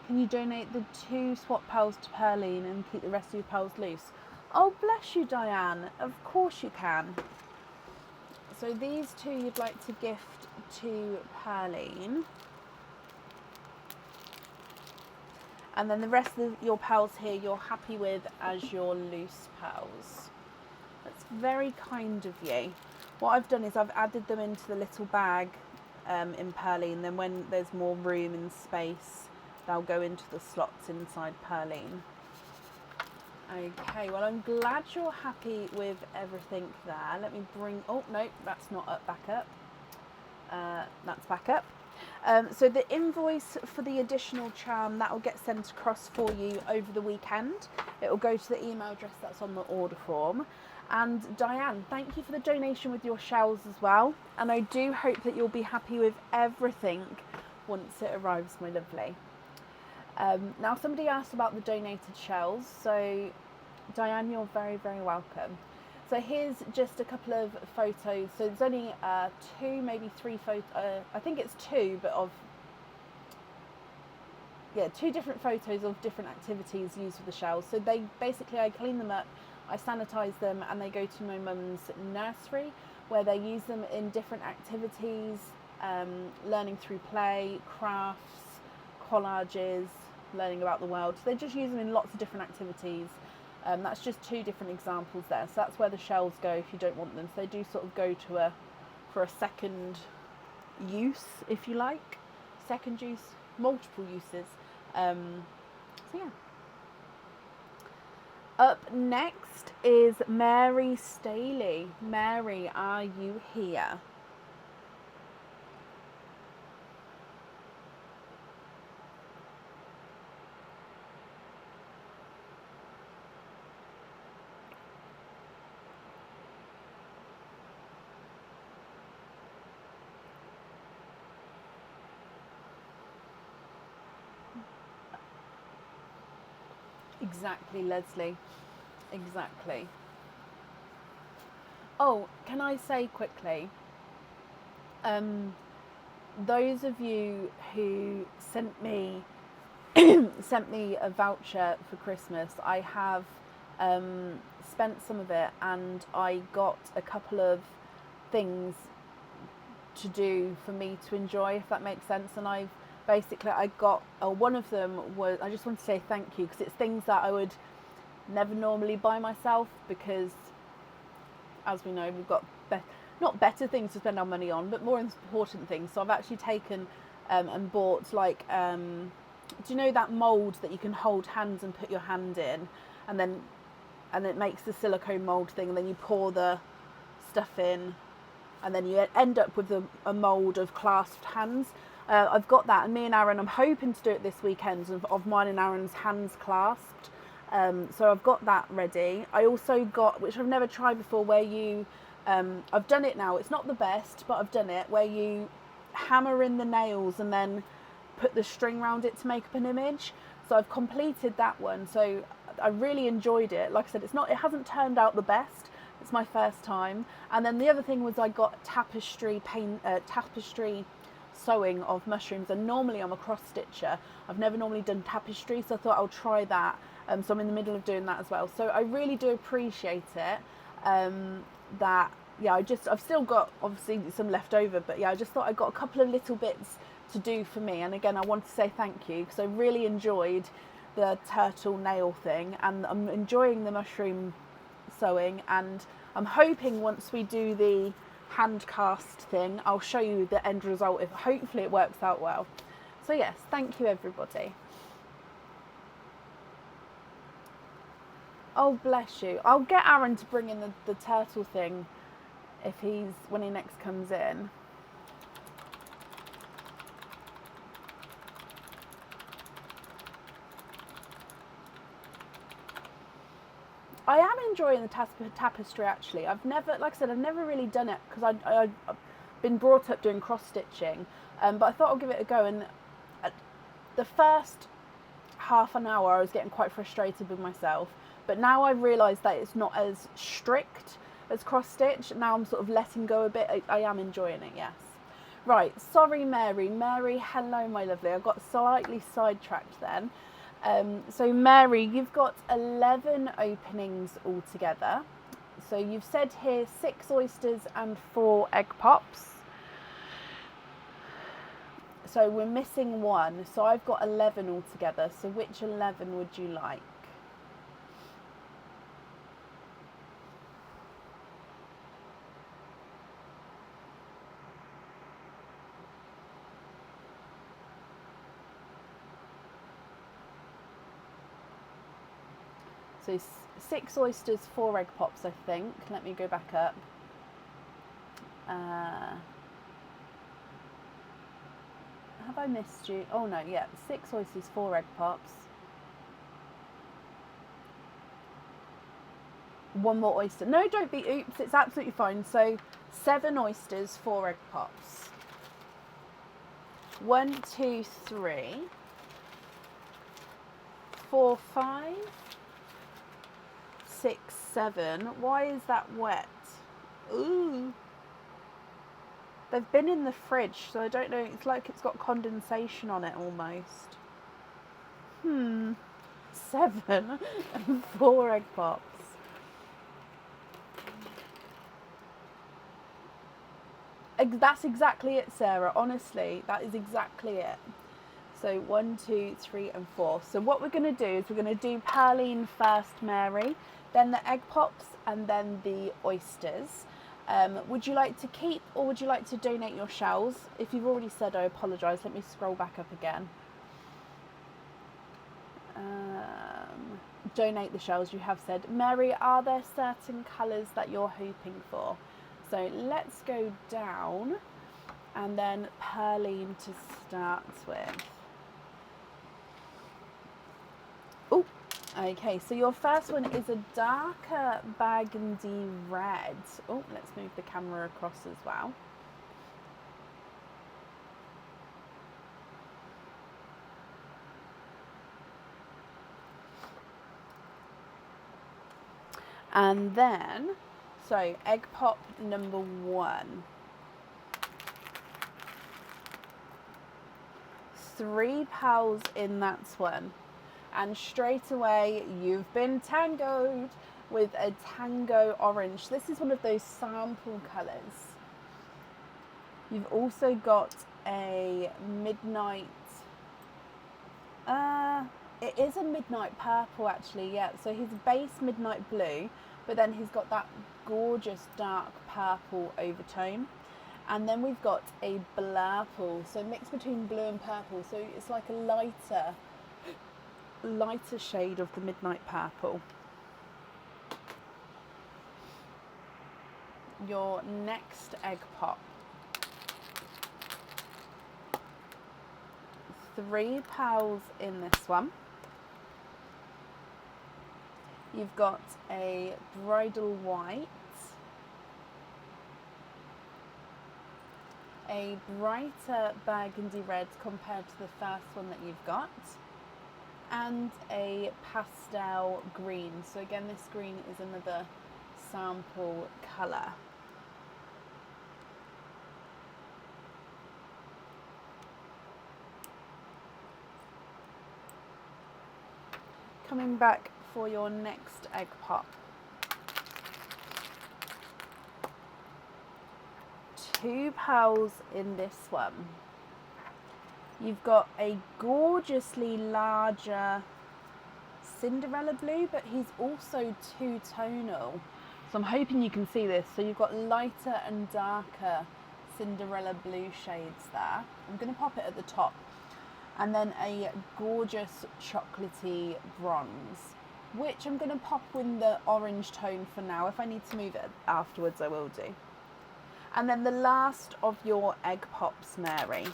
Can you donate the 2 swap pearls to Pearline and keep the rest of your pearls loose? Oh, bless you, Diane. Of course you can. So these 2 you'd like to gift to Pearline. And then the rest of your pearls here you're happy with as your loose pearls. That's very kind of you. What I've done is I've added them into the little bag in Pearline. Then when there's more room and space, they'll go into the slots inside Pearline. Okay, well I'm glad you're happy with everything there. Let me bring, oh no, that's not up, back up. That's back up. So the invoice for the additional charm, that will get sent across for you over the weekend. It will go to the email address that's on the order form. And Diane, thank you for the donation with your shells as well. And I do hope that you'll be happy with everything once it arrives, my lovely. Now somebody asked about the donated shells, so Diane, you're very, very welcome. So here's just a couple of photos. So there's only 2, maybe 3 photos, I think it's 2, but of yeah, two different photos of different activities used with the shells. So they basically, I clean them up, I sanitize them, and they go to my mum's nursery where they use them in different activities, learning through play, crafts, collages, learning about the world. So they just use them in lots of different activities. That's just two different examples there. So that's where the shells go if you don't want them. So they do sort of go to for a second use, if you like. Second use, multiple uses. So yeah. Up next is Mary Staley. Mary, are you here? Exactly, Leslie. Exactly. Oh, can I say quickly, those of you who sent me a voucher for Christmas, I have spent some of it, and I got a couple of things to do for me to enjoy, if that makes sense. And I got one of them was, I just want to say thank you, because it's things that I would never normally buy myself, because as we know, we've got not better things to spend our money on, but more important things. So I've actually taken and bought, like, do you know that mould that you can hold hands and put your hand in, and it makes the silicone mould thing, and then you pour the stuff in, and then you end up with a mould of clasped hands. I've got that, and me and Aaron, I'm hoping to do it this weekend, of mine and Aaron's hands clasped. So I've got that ready. I also got, which I've never tried before, where you, I've done it now. It's not the best, but I've done it, where you hammer in the nails and then put the string around it to make up an image. So I've completed that one. So I really enjoyed it. Like I said, it hasn't turned out the best. It's my first time. And then the other thing was I got tapestry sewing of mushrooms, and normally I'm a cross stitcher. I've never normally done tapestry, so I thought I'll try that. So I'm in the middle of doing that as well. So I really do appreciate it. I've still got obviously some left over, but yeah, I just thought I got a couple of little bits to do for me. And again, I want to say thank you, because I really enjoyed the turtle nail thing, and I'm enjoying the mushroom sewing, and I'm hoping once we do the hand cast thing, I'll show you the end result, if hopefully it works out well. So yes, thank you everybody. Oh, bless you. I'll get Aaron to bring in the turtle thing when he next comes in. I am enjoying the tapestry, actually. I've never really done it, because I've been brought up doing cross stitching, but I thought I'll give it a go. And the first half an hour I was getting quite frustrated with myself, but now I've realised that it's not as strict as cross stitch. Now I'm sort of letting go a bit. I am enjoying it, yes. Right, sorry Mary. Mary, hello my lovely. I got slightly sidetracked then. So Mary, you've got 11 openings altogether. So you've said here 6 oysters and 4 egg pops. So we're missing 1. So I've got 11 altogether. So which 11 would you like? So 6 oysters, 4 egg pops, I think. Let me go back up. Have I missed you? Oh no, yeah. 6 oysters, 4 egg pops. 1 more oyster. No, don't be oops. It's absolutely fine. So 7 oysters, 4 egg pops. 1, 2, 3, 4, 5, 6, 7. Why is that wet? Ooh. They've been in the fridge, so I don't know. It's like it's got condensation on it almost. 7 and 4 egg pops. That's exactly it, Sarah. Honestly, that is exactly it. So 1, 2, 3, and 4. So what we're going to do is we're going to do Pearline first, Mary, then the egg pops, and then the oysters. Would you like to keep or would you like to donate your shells? If you've already said, I apologise. Let me scroll back up again. Donate the shells, you have said. Mary, are there certain colours that you're hoping for? So let's go down and then Pearline to start with. Oh, okay, so your first one is a darker burgundy red. Oh, let's move the camera across as well. And then, so egg pop number 1. 3 pearls in that one. And straight away, you've been tangoed with a tango orange. This is one of those sample colours. You've also got a midnight, it is a midnight purple actually, yeah. So he's base midnight blue, but then he's got that gorgeous dark purple overtone. And then we've got a blurple, so mixed between blue and purple. So it's like a lighter shade of the midnight purple. Your next egg pop. 3 pearls in this one. You've got a bridal white, a brighter burgundy red compared to the first one that you've got, and a pastel green. So again, this green is another sample colour. Coming back for your next egg pop. 2 pearls in this one. You've got a gorgeously larger Cinderella blue, but he's also two-tonal. So I'm hoping you can see this. So you've got lighter and darker Cinderella blue shades there. I'm going to pop it at the top. And then a gorgeous chocolatey bronze, which I'm going to pop in the orange tone for now. If I need to move it afterwards, I will do. And then the last of your egg pops, Mary.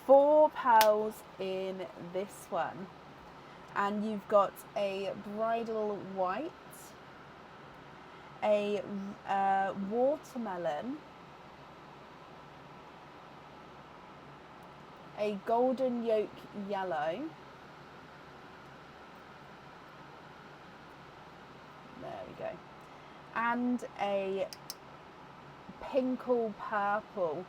4 pearls in this one. And you've got a bridal white, a watermelon, a golden yolk yellow, there we go, and a pinkle purple.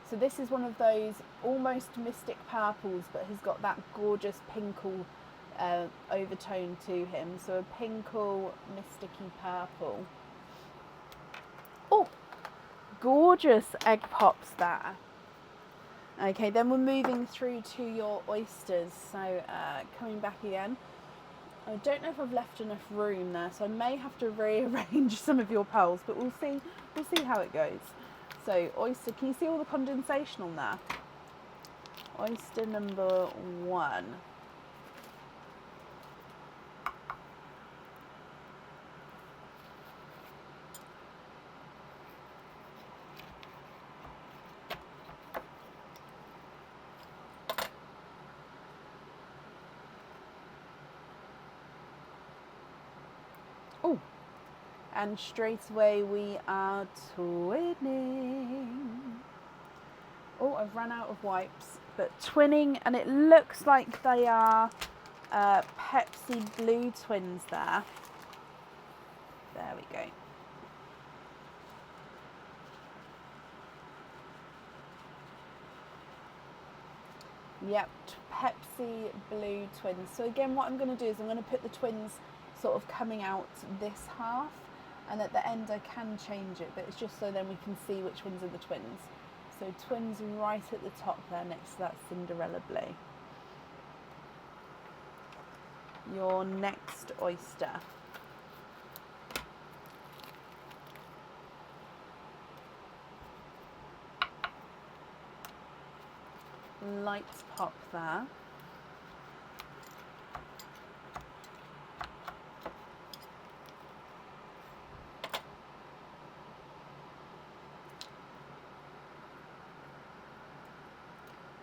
So this is one of those almost mystic purples, but has got that gorgeous pinkle overtone to him. So a pinkle mysticky purple. Oh, gorgeous egg pops there. Okay, then we're moving through to your oysters. So coming back again. I don't know if I've left enough room there, so I may have to rearrange some of your pearls, but we'll see how it goes. So oyster, can you see all the condensation on there? Oyster number 1. Oh, and straight away we are twinning. Oh, I've run out of wipes, but twinning, and it looks like they are Pepsi Blue twins there. There we go. Yep, Pepsi Blue twins. So again, what I'm going to do is I'm going to put the twins sort of coming out this half, and at the end I can change it, but it's just so then we can see which ones are the twins. So twins right at the top there next to that Cinderella blue. Your next oyster. Lights pop there.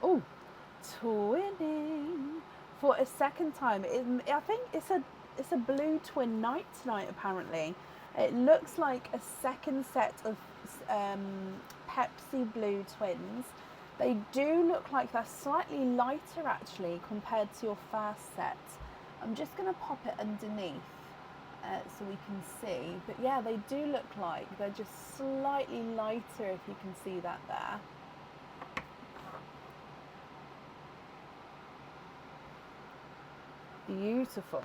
Oh, twinning for a second time. I think it's a blue twin night tonight. Apparently, it looks like a second set of Pepsi Blue twins. They do look like they're slightly lighter actually compared to your first set. I'm just going to pop it underneath so we can see. But yeah, they do look like they're just slightly lighter, if you can see that there. Beautiful.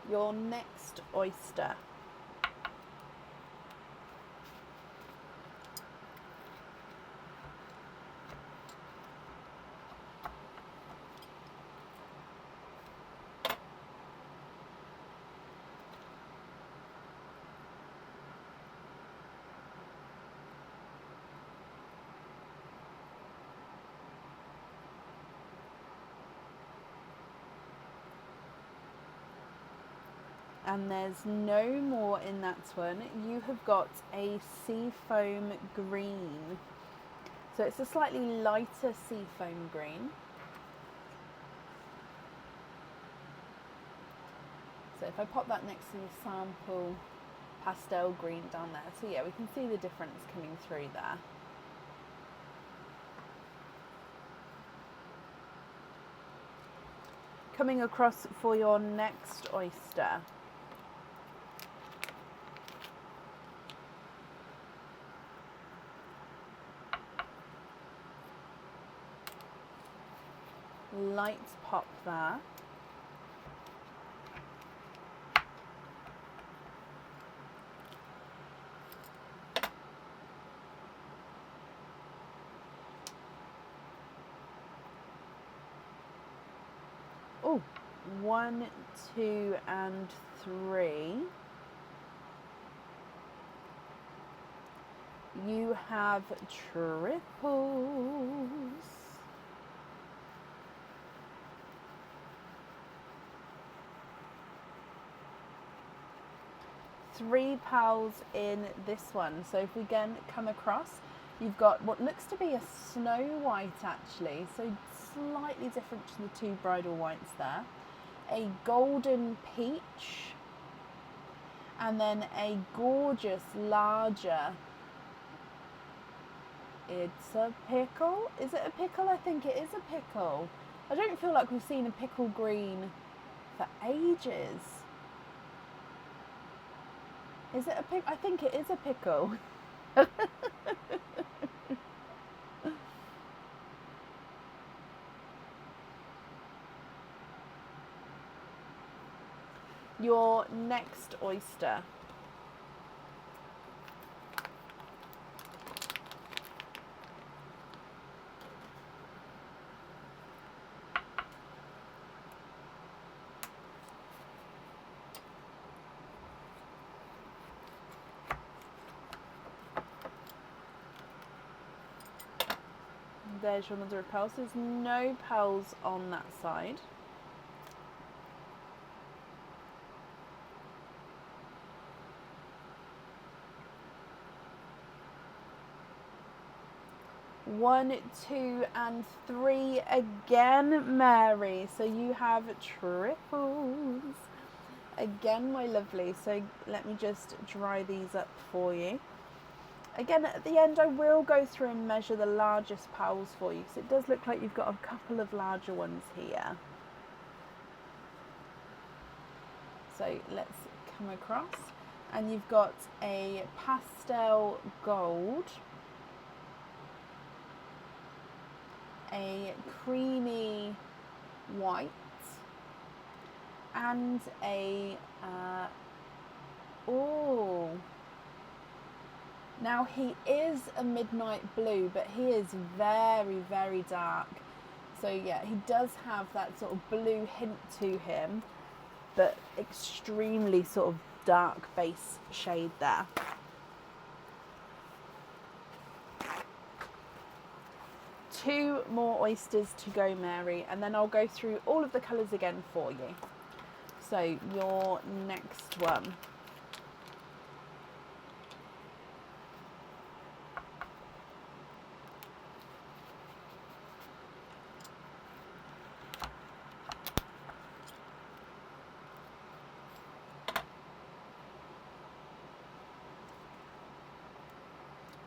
Your next oyster. And there's no more in that one. You have got a seafoam green. So it's a slightly lighter seafoam green. So if I pop that next to the sample pastel green down there. So yeah, we can see the difference coming through there. Coming across for your next oyster. Lights pop there. Oh, 1, 2, and 3. You have triples. 3 pals in this one. So if we again come across, you've got what looks to be a snow white actually, so slightly different to the 2 bridal whites there. A golden peach, and then a gorgeous larger. It's a pickle. Is it a pickle? I think it is a pickle. I don't feel like we've seen a pickle green for ages. Is it a pickle? I think it is a pickle. Your next oyster. There's your mother of pearls. There's no pearls on that side. One, 2, and 3 again, Mary. So you have triples. Again, my lovely. So let me just dry these up for you. Again, at the end, I will go through and measure the largest pearls for you, because it does look like you've got a couple of larger ones here. So let's come across. And you've got a pastel gold. a creamy white, and a oh, now he is a midnight blue, but he is very, very dark. So yeah, he does have that sort of blue hint to him, but extremely sort of dark base shade there. Two more oysters to go, Mary, and then I'll go through all of the colours again for you. So your next one.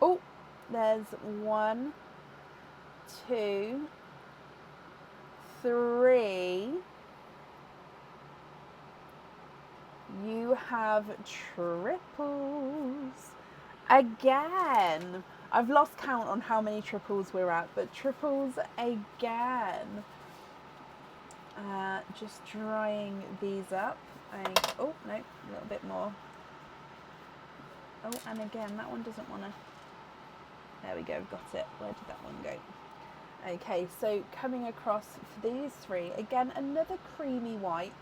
Oh, there's 1, 2, 3. You have triples again. I've lost count on how many triples we're at, but triples again. Just drying these up. Oh no, a little bit more. Oh, and again, that one doesn't want to. There we go, got it. Where did that one go? Okay, so coming across for these 3, again, another creamy white,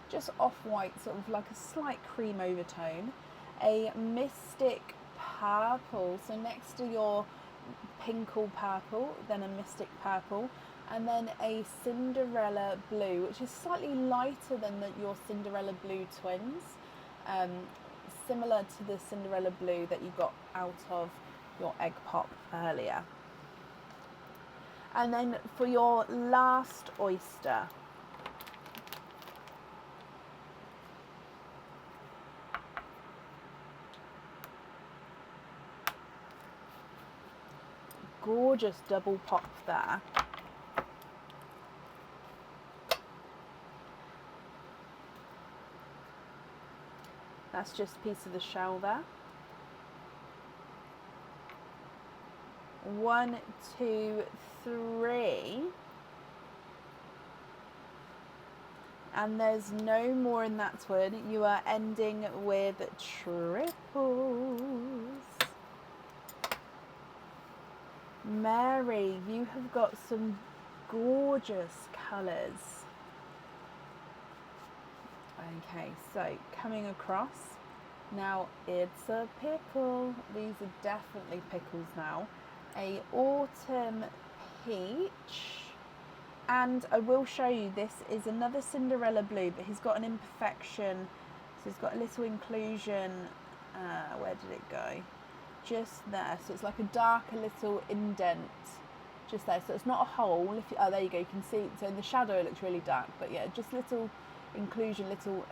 just off-white, sort of like a slight cream overtone. A mystic purple, so next to your pinkle purple, then a mystic purple, and then a Cinderella blue, which is slightly lighter than your Cinderella blue twins, similar to the Cinderella blue that you got out of your egg pop earlier. And then for your last oyster, gorgeous double pop there. That's just a piece of the shell there. 1, 2, 3. And there's no more in that one. You are ending with triples. Mary, you have got some gorgeous colours. Okay, so coming across. Now it's a pickle. These are definitely pickles now. A autumn peach. And I will show you, this is another Cinderella blue, but he's got an imperfection. So he's got a little inclusion. Where did it go? Just there. So it's like a darker little indent just there. So it's not a hole. If you, oh, there you go. You can see. So in the shadow it looks really dark, but yeah, just little inclusion, little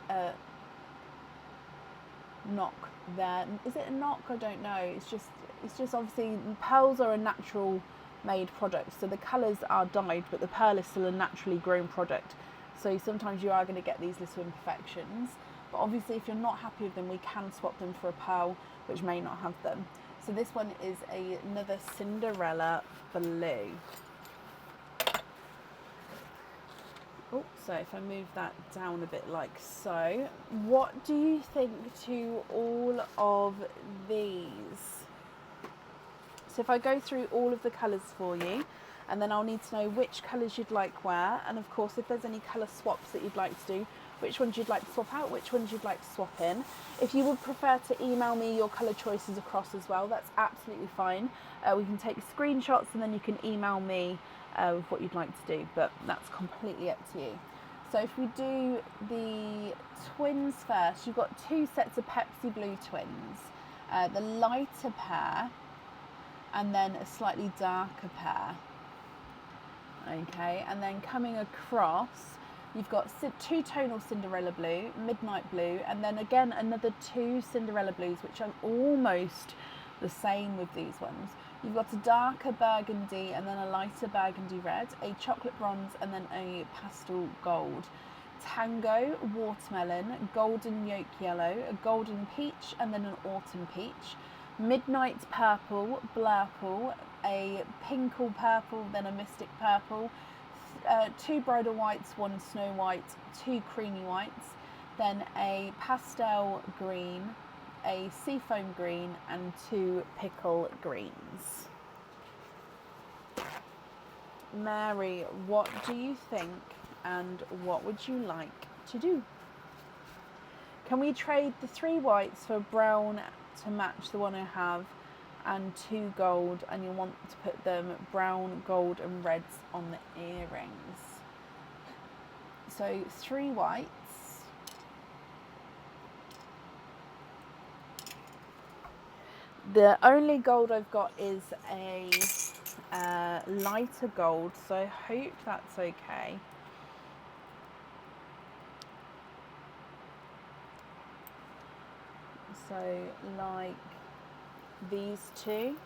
knock there. Is it a knock? I don't know. It's just obviously pearls are a natural made product, so the colours are dyed, but the pearl is still a naturally grown product. So sometimes you are going to get these little imperfections, but obviously if you're not happy with them, we can swap them for a pearl which may not have them. So this one is another Cinderella blue. Oh, so if I move that down a bit like so, what do you think to all of these? So if I go through all of the colours for you, and then I'll need to know which colours you'd like where, and of course if there's any colour swaps that you'd like to do, which ones you'd like to swap out, which ones you'd like to swap in. If you would prefer to email me your colour choices across as well, that's absolutely fine. We can take screenshots and then you can email me with what you'd like to do, but that's completely up to you. So if we do the twins first, you've got 2 sets of Pepsi Blue twins, the lighter pair, and then a slightly darker pair. Okay, and then coming across, you've got 2 tonal Cinderella blue, midnight blue, and then again another 2 Cinderella blues, which are almost the same with these ones. You've got a darker burgundy and then a lighter burgundy red, a chocolate bronze, and then a pastel gold. Tango, watermelon, golden yolk yellow, a golden peach, and then an autumn peach. Midnight Purple, Blurple, a Pinkle Purple, then a Mystic Purple, 2 Bridal Whites, 1 Snow White, 2 Creamy Whites, then a Pastel Green, a Seafoam Green, and 2 Pickle Greens. Mary, what do you think and what would you like to do? Can we trade the 3 whites for brown to match the one I have and 2 gold, and you want to put them brown, gold and reds on the earrings? So 3 whites. The only gold I've got is a lighter gold, so I hope that's okay. So like these 2,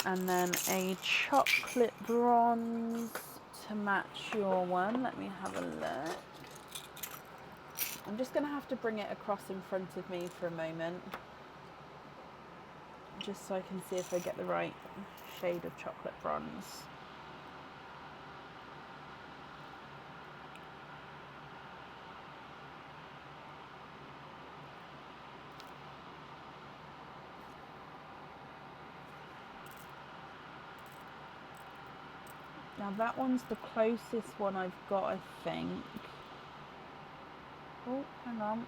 and then a chocolate bronze to match your one. Let me have a look. I'm just going to have to bring it across in front of me for a moment, just so I can see if I get the right shade of chocolate bronze. Now that one's the closest one I've got, I think. Oh, hang on.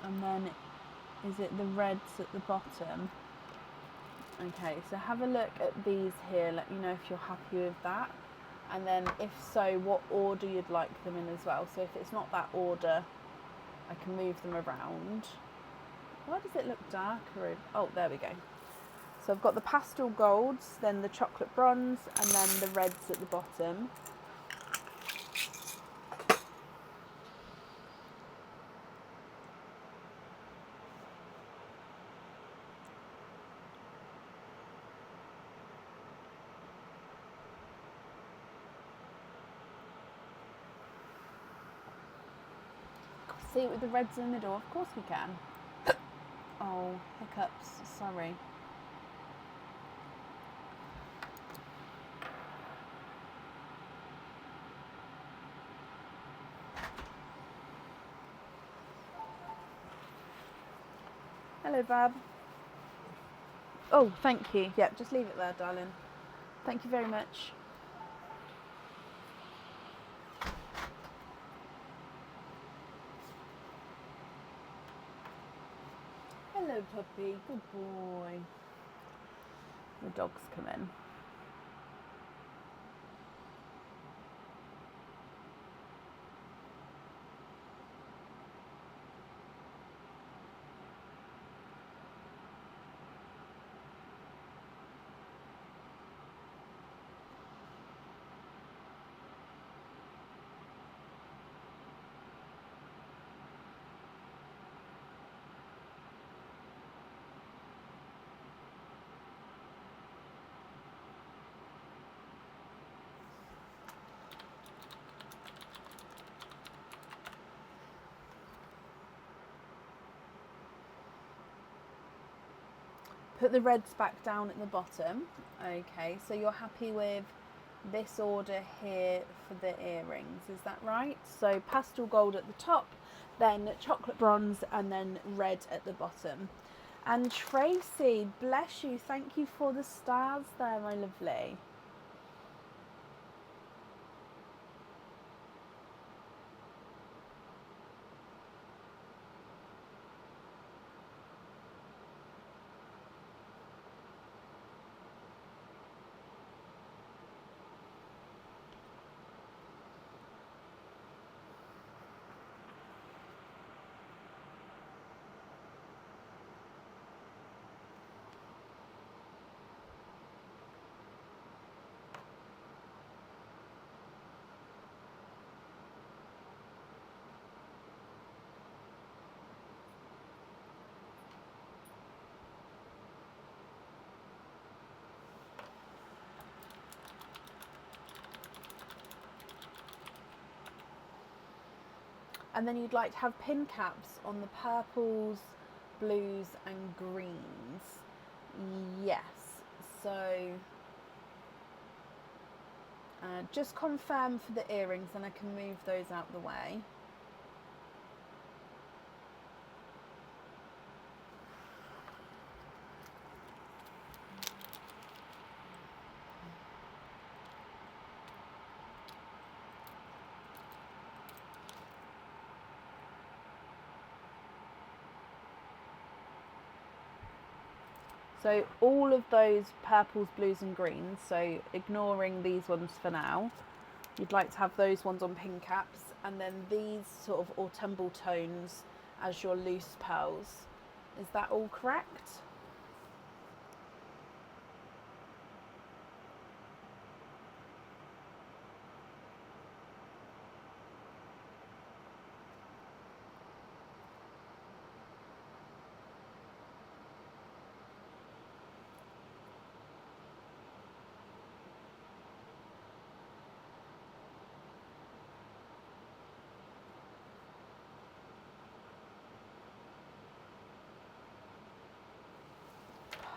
And then, is it the reds at the bottom? Okay, so have a look at these here. Let me know if you're happy with that. And then if so, what order you'd like them in as well. So if it's not that order, I can move them around. Why does it look darker? Oh, there we go. So I've got the pastel golds, then the chocolate bronze, and then the reds at the bottom. See it with the reds in the middle? Of course we can. Oh, hiccups, sorry. Hello, Bab. Oh, thank you. Yep, just leave it there, darling. Thank you very much. Hello, puppy. Good boy. The dogs come in. Put the reds back down at the bottom. Okay, so you're happy with this order here for the earrings, is that right? So pastel gold at the top, then chocolate bronze, and then red at the bottom. And Tracy, bless you, thank you for the stars there, my lovely. And then you'd like to have pin caps on the purples, blues and greens. Yes. So just confirm for the earrings and I can move those out the way. So all of those purples, blues and greens, so ignoring these ones for now, you'd like to have those ones on pin caps, and then these sort of autumnal tones as your loose pearls. Is that all correct?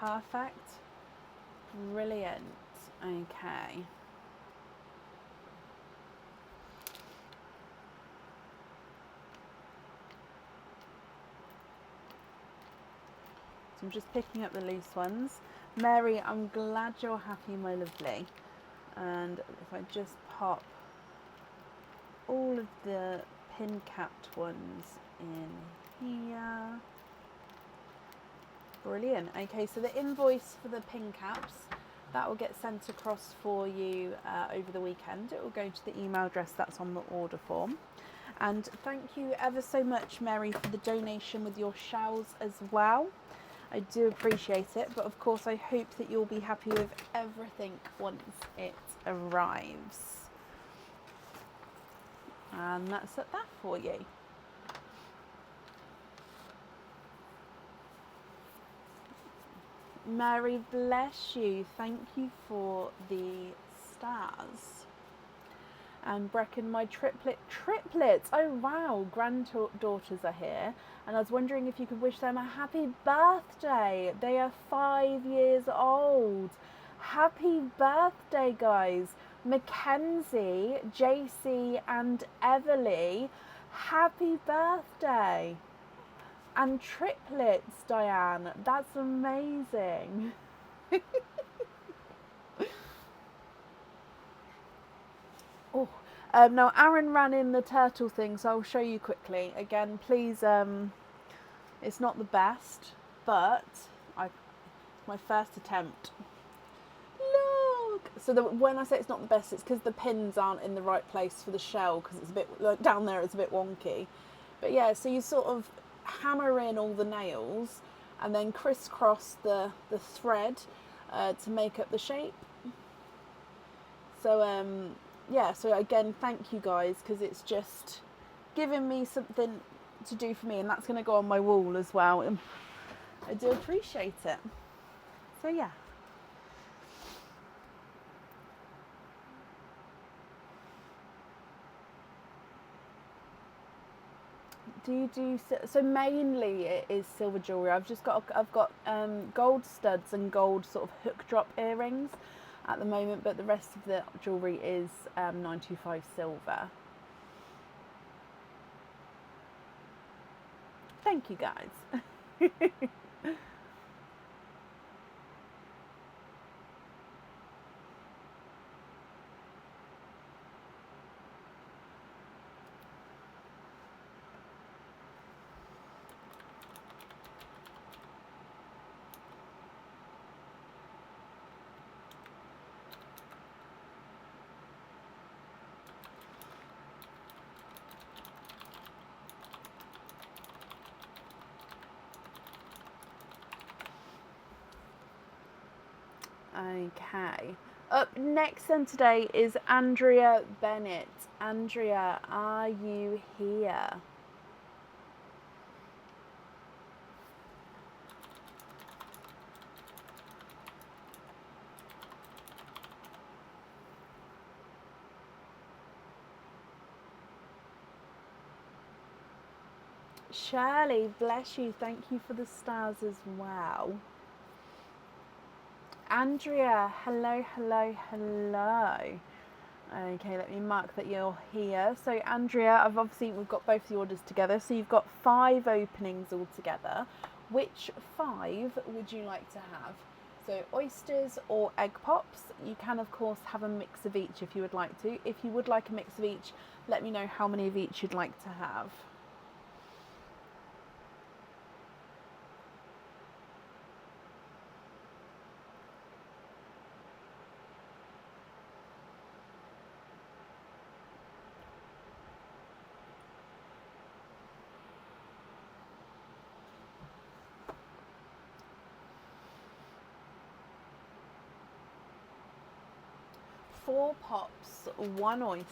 Perfect. Brilliant. Okay. So I'm just picking up the loose ones. Mary, I'm glad you're happy, my lovely. And if I just pop all of the pin capped ones in here. Brilliant. Okay, so the invoice for the pin caps, that will get sent across for you over the weekend. It will go to the email address that's on the order form. And thank you ever so much, Mary, for the donation with your shells as well. I do appreciate it, but of course I hope that you'll be happy with everything once it arrives. And that's at that for you. Mary, bless you. Thank you for the stars. And Brecken, my triplets. Oh wow, granddaughters are here. And I was wondering if you could wish them a happy birthday. They are 5 years old. Happy birthday, guys. Mackenzie, JC and Everly. Happy birthday. And triplets, Diane. That's amazing. Oh, now Aaron ran in the turtle thing, so I'll show you quickly. Again, please, it's not the best, but my first attempt. Look! So when I say it's not the best, it's because the pins aren't in the right place for the shell, because it's a bit, like, down there it's a bit wonky. But yeah, so you sort of hammer in all the nails and then crisscross the thread to make up the shape. So yeah, so again, thank you guys, because it's just giving me something to do for me, and that's going to go on my wall as well. And I do appreciate it. So yeah. Do you do so? Mainly it is silver jewelry. I've got gold studs and gold sort of hook drop earrings at the moment, but the rest of the jewelry is 925 silver. Thank you guys. Okay. Up next then today is Andrea Bennett. Andrea, are you here? Shirley, bless you. Thank you for the stars as well. Andrea, hello, hello, hello. Okay, let me mark that you're here. So Andrea, we've got both the orders together. So you've got 5 openings altogether. Which 5 would you like to have? So oysters or egg pops? You can of course have a mix of each if you would like to. If you would like a mix of each, let me know how many of each you'd like to have. 4 pops, 1 oyster.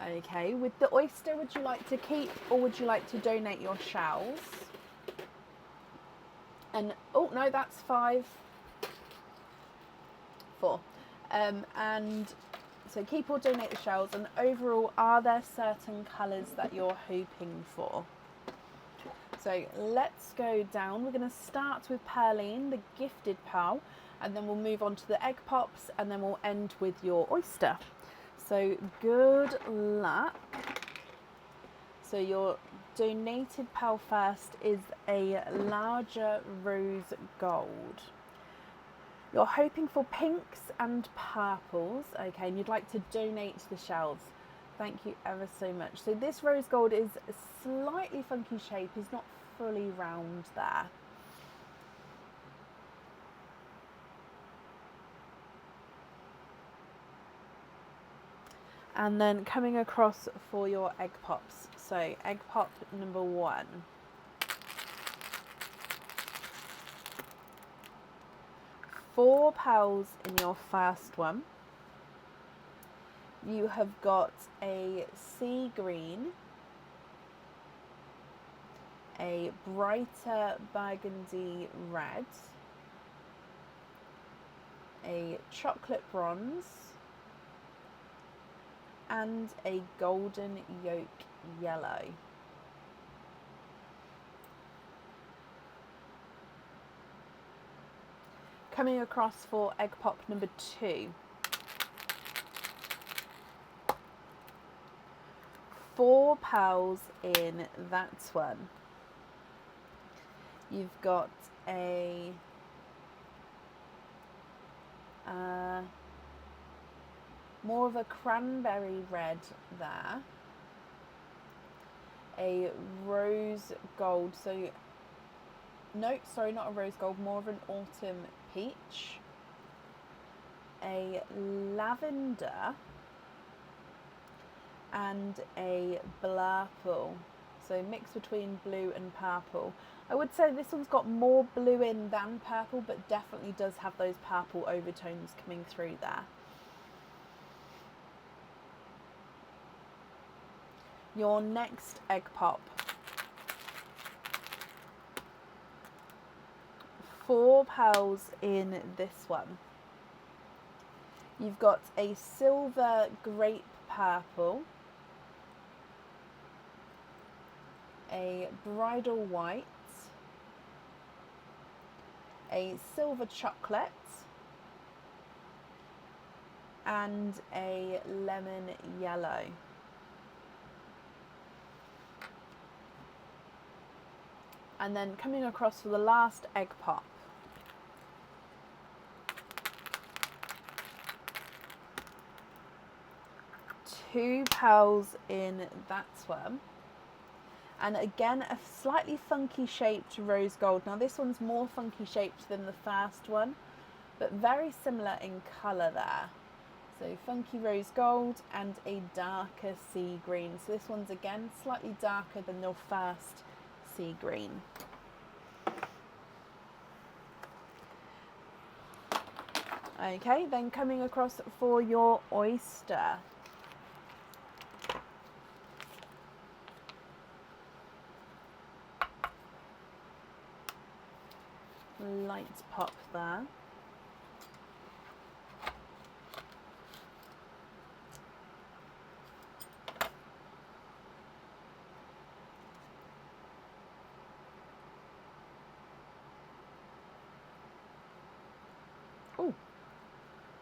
Okay, with the oyster, would you like to keep or would you like to donate your shells? And, oh no, that's 5. 4. And so keep or donate the shells. And overall, are there certain colours that you're hoping for? So let's go down. We're going to start with Pearline, the gifted pearl, and then we'll move on to the egg pops, and then we'll end with your oyster. So good luck. So your donated pearl first is a larger rose gold. You're hoping for pinks and purples, okay, and you'd like to donate the shells. Thank you ever so much. So this rose gold is a slightly funky shape, is not fully round there. And then coming across for your egg pops. So egg pop number 1. Four pearls in your first one. You have got a sea green, a brighter burgundy red, a chocolate bronze, and a golden yolk yellow. Coming across for egg pop number 2. 4 pearls in that one. You've got a more of a cranberry red there, a rose gold, so no, sorry, not a rose gold, more of an autumn peach, a lavender, and a blurple, so mix between blue and purple. I would say this one's got more blue in than purple, but definitely does have those purple overtones coming through there. Your next egg pop. 4 pearls in this one. You've got a silver grape purple, a bridal white, a silver chocolate, and a lemon yellow. And then coming across for the last egg pop. 2 pearls in that one. And again, a slightly funky shaped rose gold. Now this one's more funky shaped than the first one, but very similar in colour there. So funky rose gold and a darker sea green. So this one's again slightly darker than your first sea green. Okay, then coming across for your oyster. Light pop there.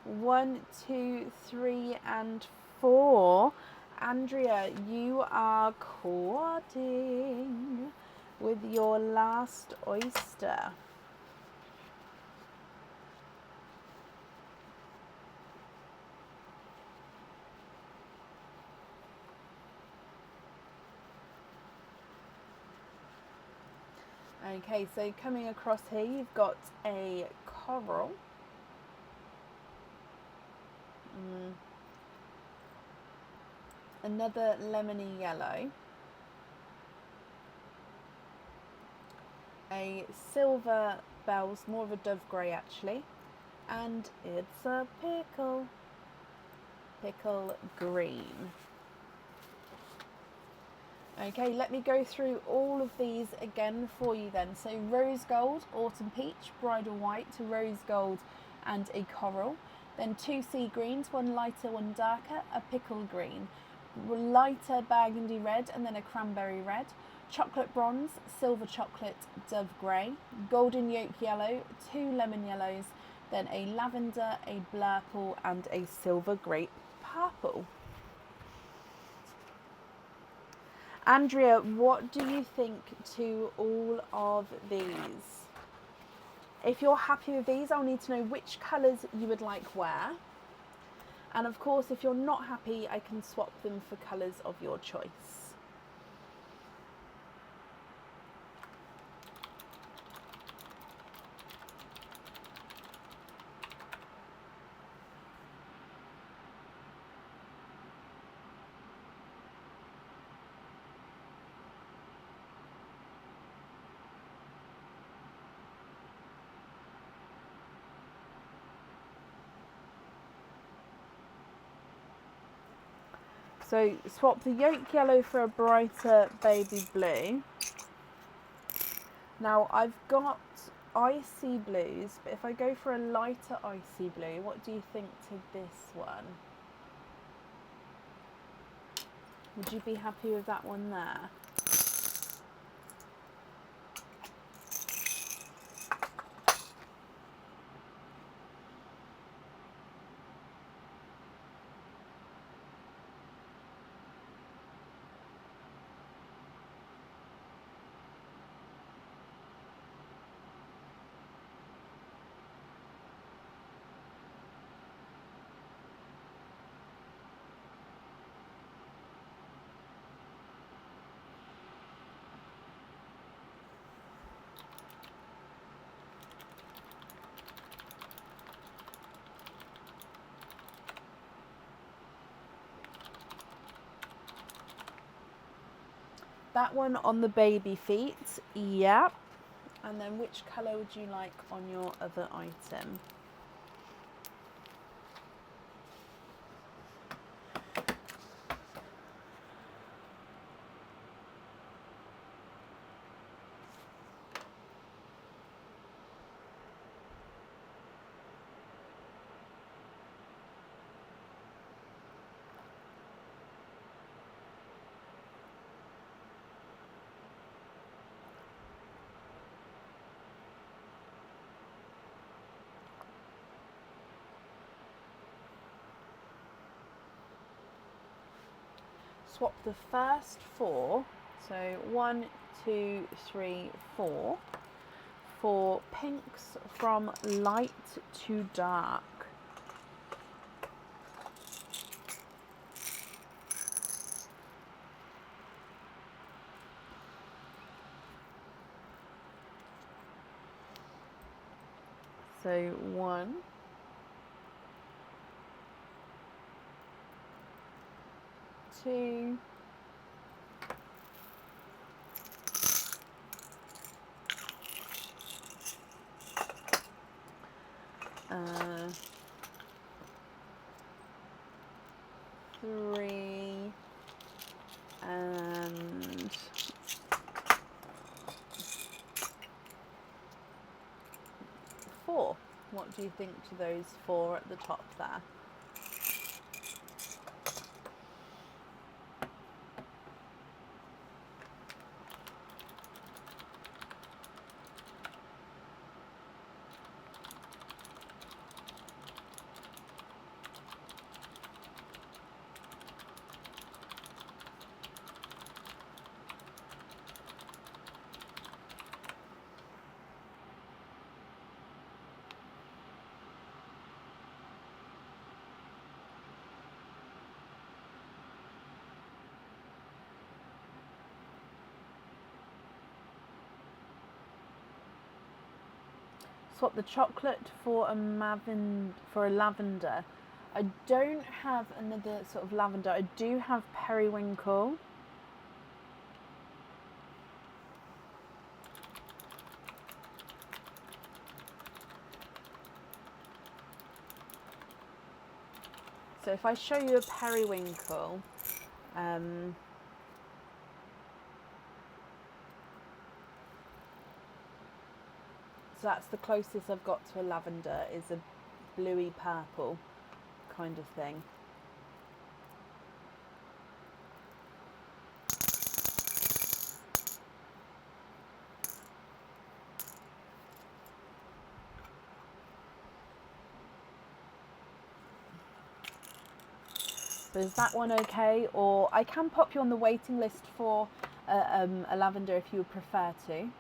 1, 2, 3, and 4. Andrea, you are courting with your last oyster. Okay, so coming across here, you've got a coral. Another lemony yellow. A silver bells, more of a dove grey actually. And it's a pickle. Pickle green. Okay, let me go through all of these again for you then. So rose gold, autumn peach, bridal white, rose gold and a coral. Then 2 sea greens, one lighter, one darker, a pickle green, lighter burgundy red and then a cranberry red, chocolate bronze, silver chocolate, dove grey, golden yolk yellow, 2 lemon yellows, then a lavender, a blurple and a silver grape purple. Andrea, what do you think to all of these? If you're happy with these, I'll need to know which colours you would like where. And of course, if you're not happy, I can swap them for colours of your choice. So swap the yolk yellow for a brighter baby blue. Now I've got icy blues, but if I go for a lighter icy blue, what do you think to this one? Would you be happy with that one there? That one on the baby feet, yep. And then which colour would you like on your other item? Swap the first 4, so 1, 2, 3, 4, for pinks from light to dark. So 1, 2, 3, and 4. What do you think to those 4 at the top there? swap the chocolate for a lavender. I don't have another sort of lavender. I do have periwinkle. So if I show you a periwinkle, so that's the closest I've got to a lavender, is a bluey purple kind of thing. So is that one okay? Or I can pop you on the waiting list for a lavender if you would prefer to.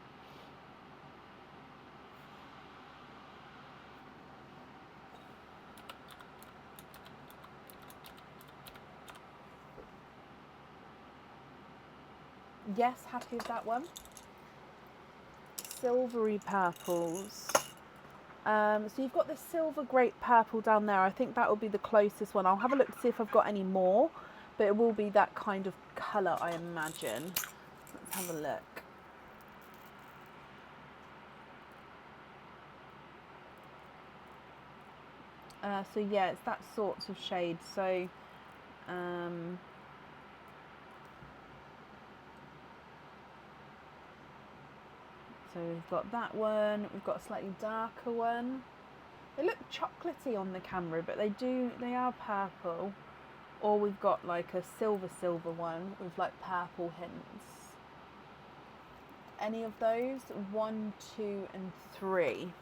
Yes, happy with that one. Silvery purples. So you've got the silver grape purple down there. I think that will be the closest one. I'll have a look to see if I've got any more, but it will be that kind of colour, I imagine. Let's have a look. So yeah, it's that sort of shade. So so we've got that one. We've got a slightly darker one. They look chocolatey on the camera, but they are purple. Or we've got like a silver one with like purple hints. Any of those? 1, 2, and 3.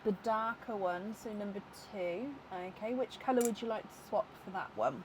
The darker one, so number 2. Okay, which colour would you like to swap for that one?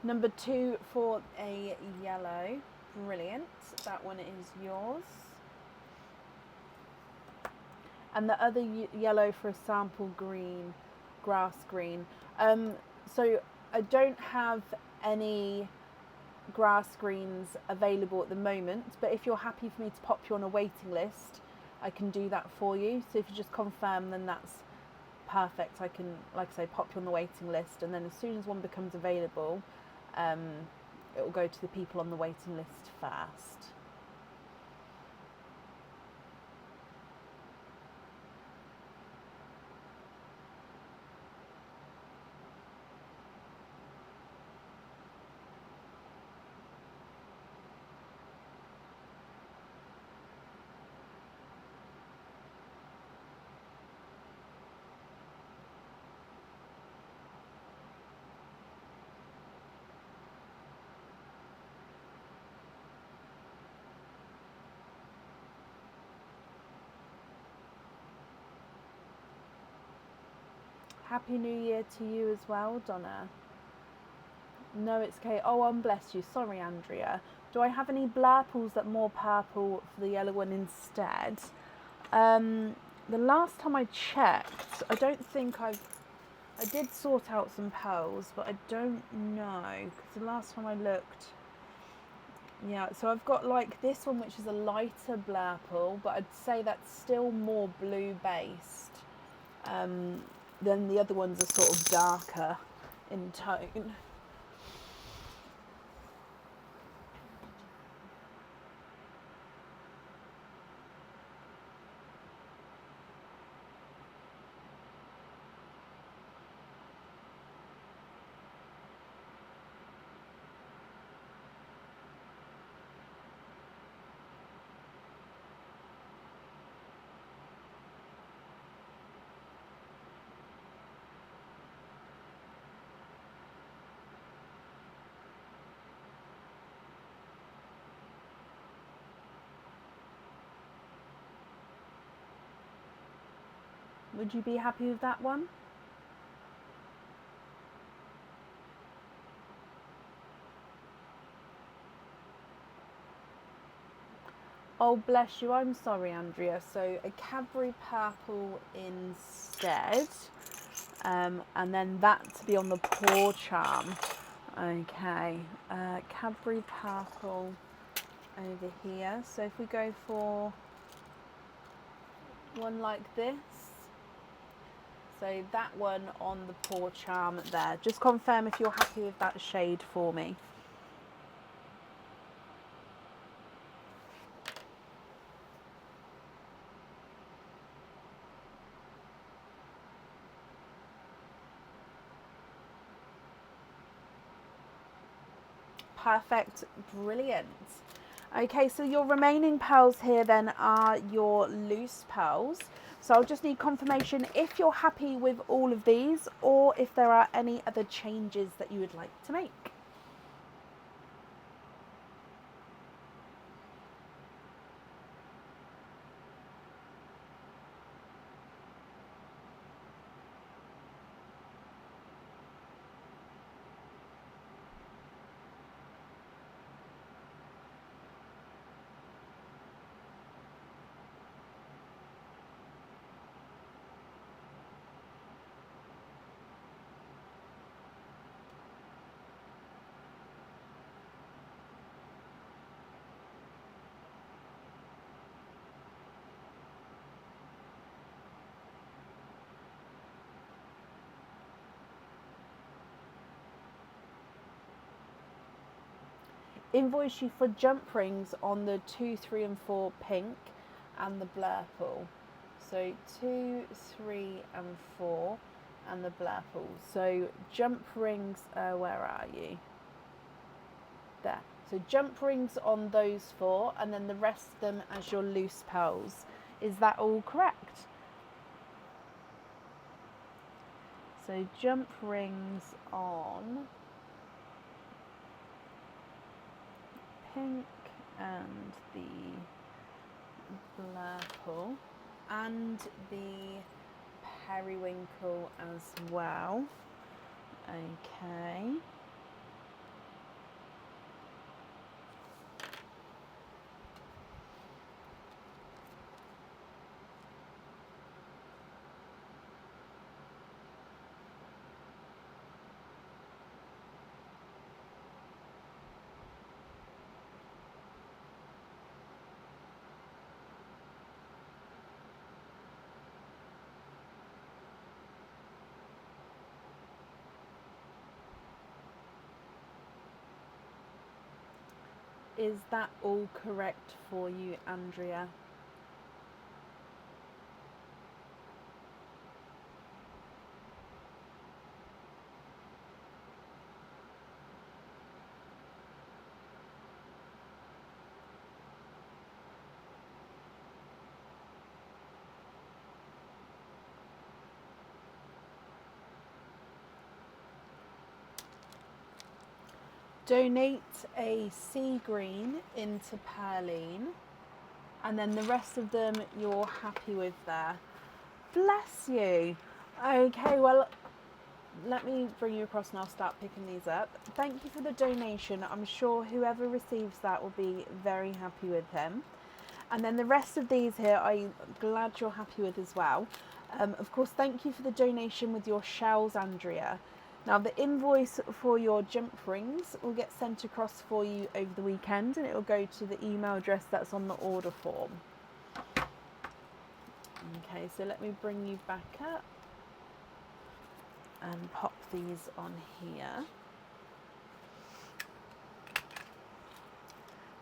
Number 2 for a yellow. Brilliant. That one is yours. And the other yellow for a sample green, grass green. So I don't have any grass greens available at the moment, but if you're happy for me to pop you on a waiting list, I can do that for you. So if you just confirm, then that's perfect. I can, like I say, pop you on the waiting list, and then as soon as one becomes available, it will go to the people on the waiting list first. Happy New Year to you as well, Donna. No, it's okay. Oh, bless you. Sorry, Andrea. Do I have any blurples that are more purple for the yellow one instead? The last time I checked, I don't think I did sort out some pearls, but I don't know, because the last time I looked, yeah, so I've got like this one, which is a lighter blurple, but I'd say that's still more blue based. Then the other ones are sort of darker in tone. Would you be happy with that one? Oh, bless you. I'm sorry, Andrea. So a Cadbury purple instead. And then that to be on the paw charm. Okay. Cadbury purple over here. So if we go for one like this. So that one on the paw charm there. Just confirm if you're happy with that shade for me. Perfect, brilliant. Okay, so your remaining pearls here then are your loose pearls. So I'll just need confirmation if you're happy with all of these or if there are any other changes that you would like to make. Invoice you for jump rings on the 2, 3 and 4 pink and the blurple. So 2, 3 and 4 and the blurple. So jump rings, where are you? There. So jump rings on those 4 and then the rest of them as your loose pearls. Is that all correct? So jump rings on pink and the blurple and the periwinkle as well. Okay. Is that all correct for you, Andrea? Donate a sea green into Perline, and then the rest of them you're happy with there. Bless you. Okay, well, let me bring you across and I'll start picking these up. Thank you for the donation. I'm sure whoever receives that will be very happy with him. And then the rest of these here, I'm glad you're happy with as well. Of course, thank you for the donation with your shells, Andrea. Now, the invoice for your jump rings will get sent across for you over the weekend and it will go to the email address that's on the order form. Okay, so let me bring you back up and pop these on here.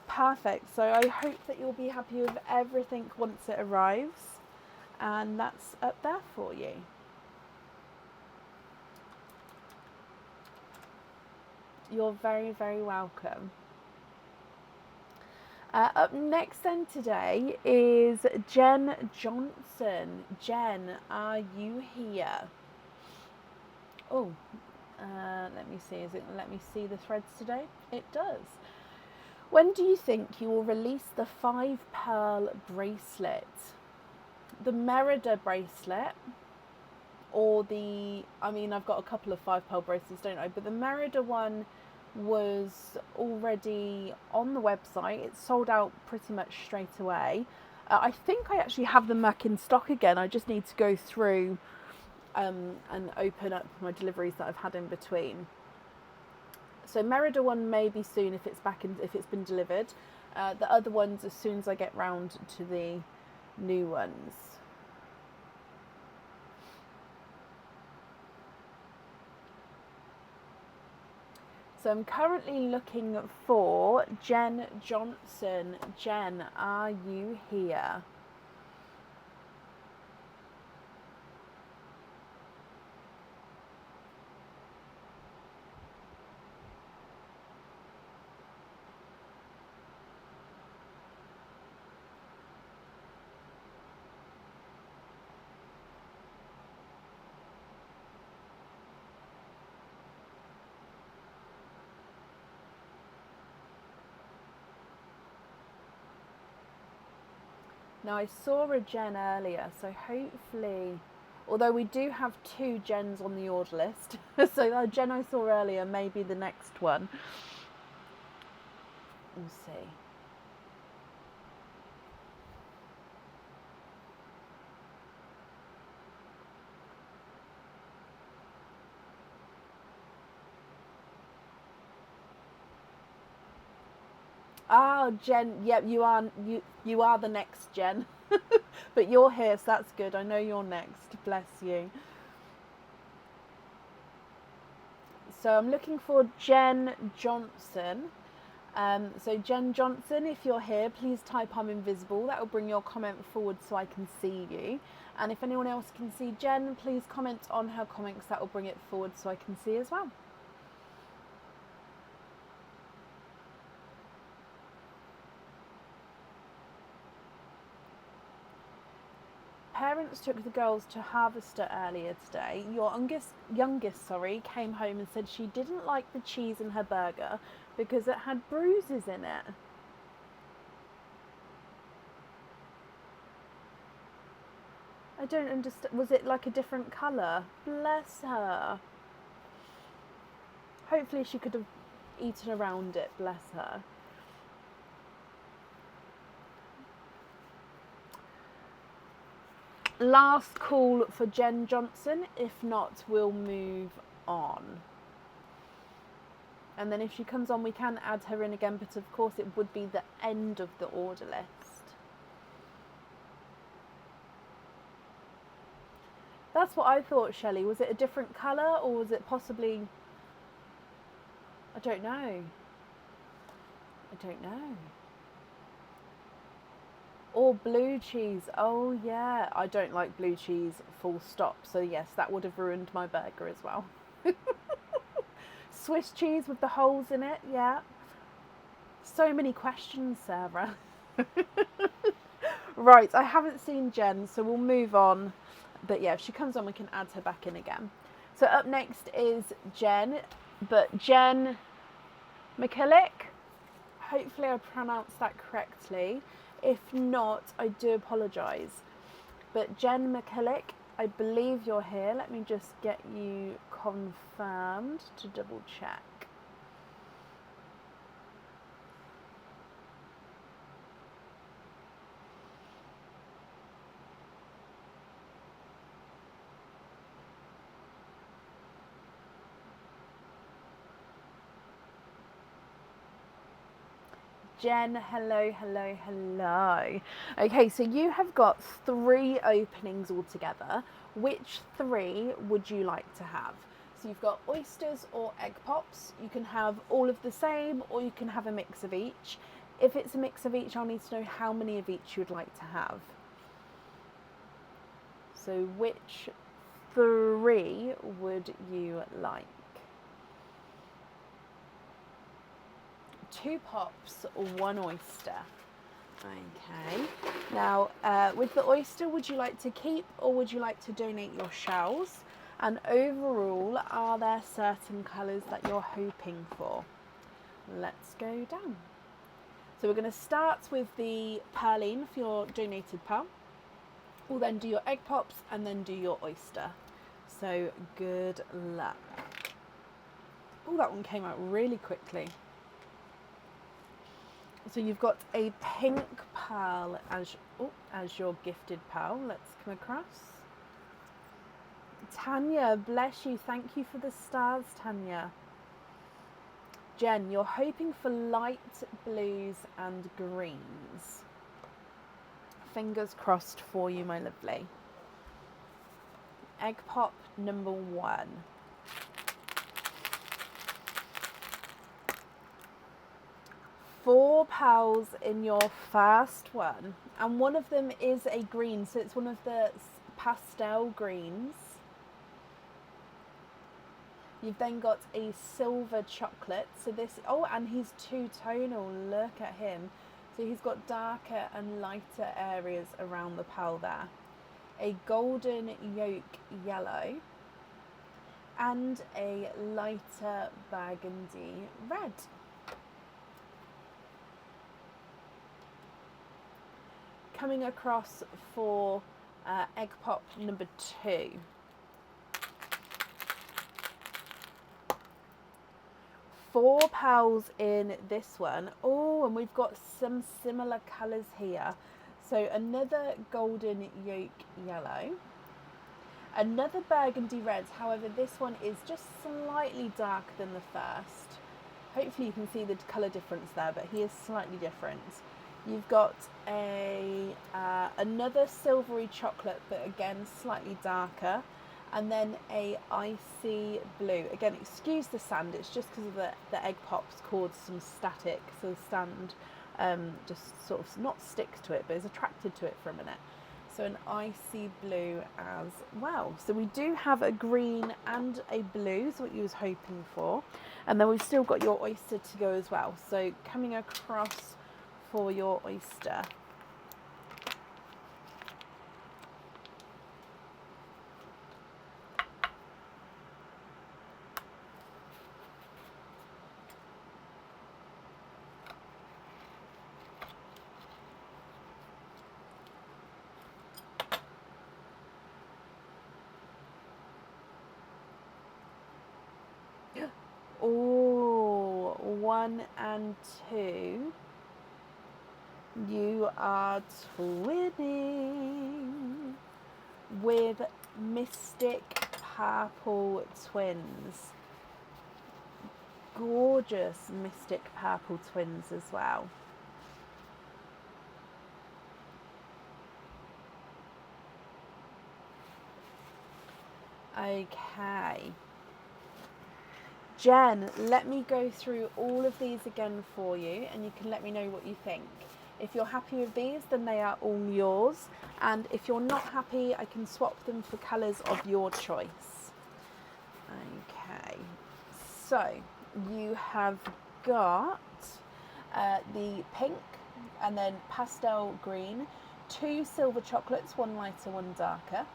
Perfect, so I hope that you'll be happy with everything once it arrives, and that's up there for you. You're very, very welcome. Up next then today is Jen Johnson. Jen, are you here? Oh, let me see. Is it let me see the threads today? It does. When do you think you will release the 5 pearl bracelet? the Merida bracelet, or I mean, I've got a couple of 5-pearl bracelets, don't I? But the Merida one was already on the website. It sold out pretty much straight away. I think I actually have them back in stock again. I just need to go through and open up my deliveries that I've had in between. So Merida one may be soon if it's been delivered. The other ones as soon as I get round to the new ones. So I'm currently looking for Jen Johnson. Jen, are you here? Now I saw a Jen earlier, so hopefully, although we do have 2 Jens on the order list, so that Jen I saw earlier may be the next one. We'll see. Oh, Jen, yep, you are the next Jen. But you're here, so that's good. I know you're next. Bless you. So I'm looking for Jen Johnson. So Jen Johnson, if you're here, please type I'm invisible. That will bring your comment forward so I can see you. And if anyone else can see Jen, please comment on her comments. That will bring it forward so I can see as well. Parents took the girls to Harvester earlier today. Your youngest, came home and said she didn't like the cheese in her burger because it had bruises in it. I don't understand. Was it like a different colour? Bless her. Hopefully she could have eaten around it, bless her. Last call for Jen Johnson. If not, we'll move on. And then if she comes on, we can add her in again, but of course it would be the end of the order list. That's what I thought, Shelley. Was it a different colour, or was it possibly... I don't know. Or blue cheese. Oh yeah, I don't like blue cheese, full stop. So yes, that would have ruined my burger as well. Swiss cheese with the holes in it, yeah. So many questions, Sarah. Right, I haven't seen Jen, so we'll move on. But yeah, if she comes on, we can add her back in again. So up next is Jen, but Jen McKillick. Hopefully I pronounced that correctly. If not, I do apologise. But Jen McKillick, I believe you're here. Let me just get you confirmed to double check. Jen, hello. Okay, so you have got 3 openings altogether. Which 3 would you like to have? So you've got oysters or egg pops. You can have all of the same, or you can have a mix of each. If it's a mix of each, I'll need to know how many of each you'd like to have. So which 3 would you like? 2 pops, 1 oyster. Okay. Now, with the oyster, would you like to keep or would you like to donate your shells? And overall, are there certain colours that you're hoping for? Let's go down. So we're going to start with the pearline for your donated pearl. We'll then do your egg pops and then do your oyster. So good luck. Oh, that one came out really quickly. So you've got a pink pearl as your gifted pearl. Let's come across. Tanya, bless you. Thank you for the stars, Tanya. Jen, you're hoping for light blues and greens. Fingers crossed for you, my lovely. Egg pop number 1. Four pearls in your first one, and one of them is a green, so it's one of the pastel greens. You've then got a silver chocolate, so this, oh, and he's two-tonal, look at him. So he's got darker and lighter areas around the pearl there. A golden yolk yellow and a lighter burgundy red. Coming across for egg pop number 2. Four pearls in this one. Oh, and we've got some similar colours here. So another golden yolk yellow, another burgundy red. However, this one is just slightly darker than the first. Hopefully you can see the colour difference there, but he is slightly different. You've got another silvery chocolate, but again slightly darker, and then a icy blue. Again, excuse the sand, it's just because of the egg pops caused some static, so the sand just sort of not sticks to it, but is attracted to it for a minute. So an icy blue as well. So we do have a green and a blue, is what you was hoping for, and then we've still got your oyster to go as well. So coming across for your oyster. Oh, 1 and 2. You are twinning with Mystic Purple twins. Gorgeous Mystic Purple twins as well. Okay. Jen, let me go through all of these again for you and you can let me know what you think. If you're happy with these, then they are all yours. And if you're not happy, I can swap them for colours of your choice. Okay, so you have got the pink and then pastel green, 2 silver chocolates, 1 lighter, 1 darker,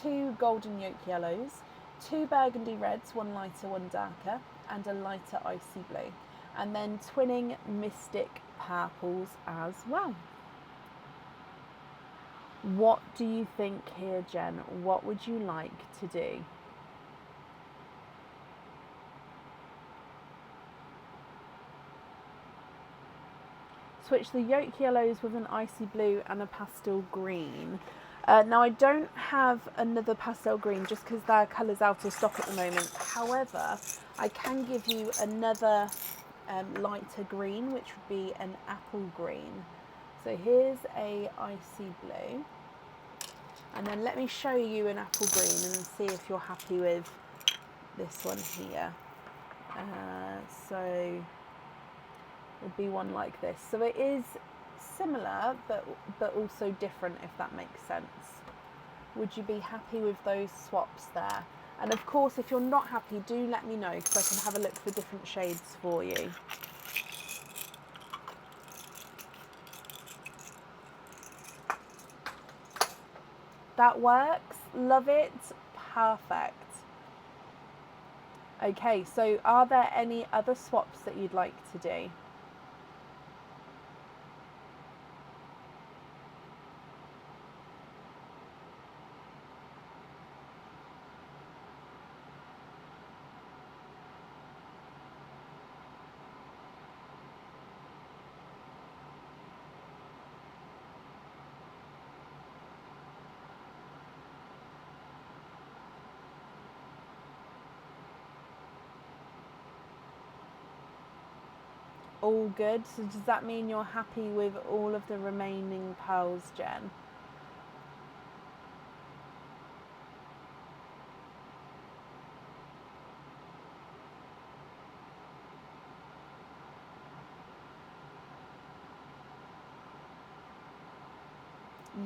2 golden yolk yellows, 2 burgundy reds, 1 lighter, 1 darker, and a lighter icy blue. And then twinning Mystic Purples as well. What do you think here, Jen? What would you like to do? Switch the yolk yellows with an icy blue and a pastel green. Now I don't have another pastel green just because their colour's out of stock at the moment. However, I can give you another lighter green, which would be an apple green. So here's a icy blue, and then let me show you an apple green and see if you're happy with this one here. So it would be one like this. So it is similar but also different, if that makes sense. Would you be happy with those swaps there? And of course, if you're not happy, do let me know because I can have a look for different shades for you. That works. Love it. Perfect. Okay, so are there any other swaps that you'd like to do? All good. So does that mean you're happy with all of the remaining pearls, Jen?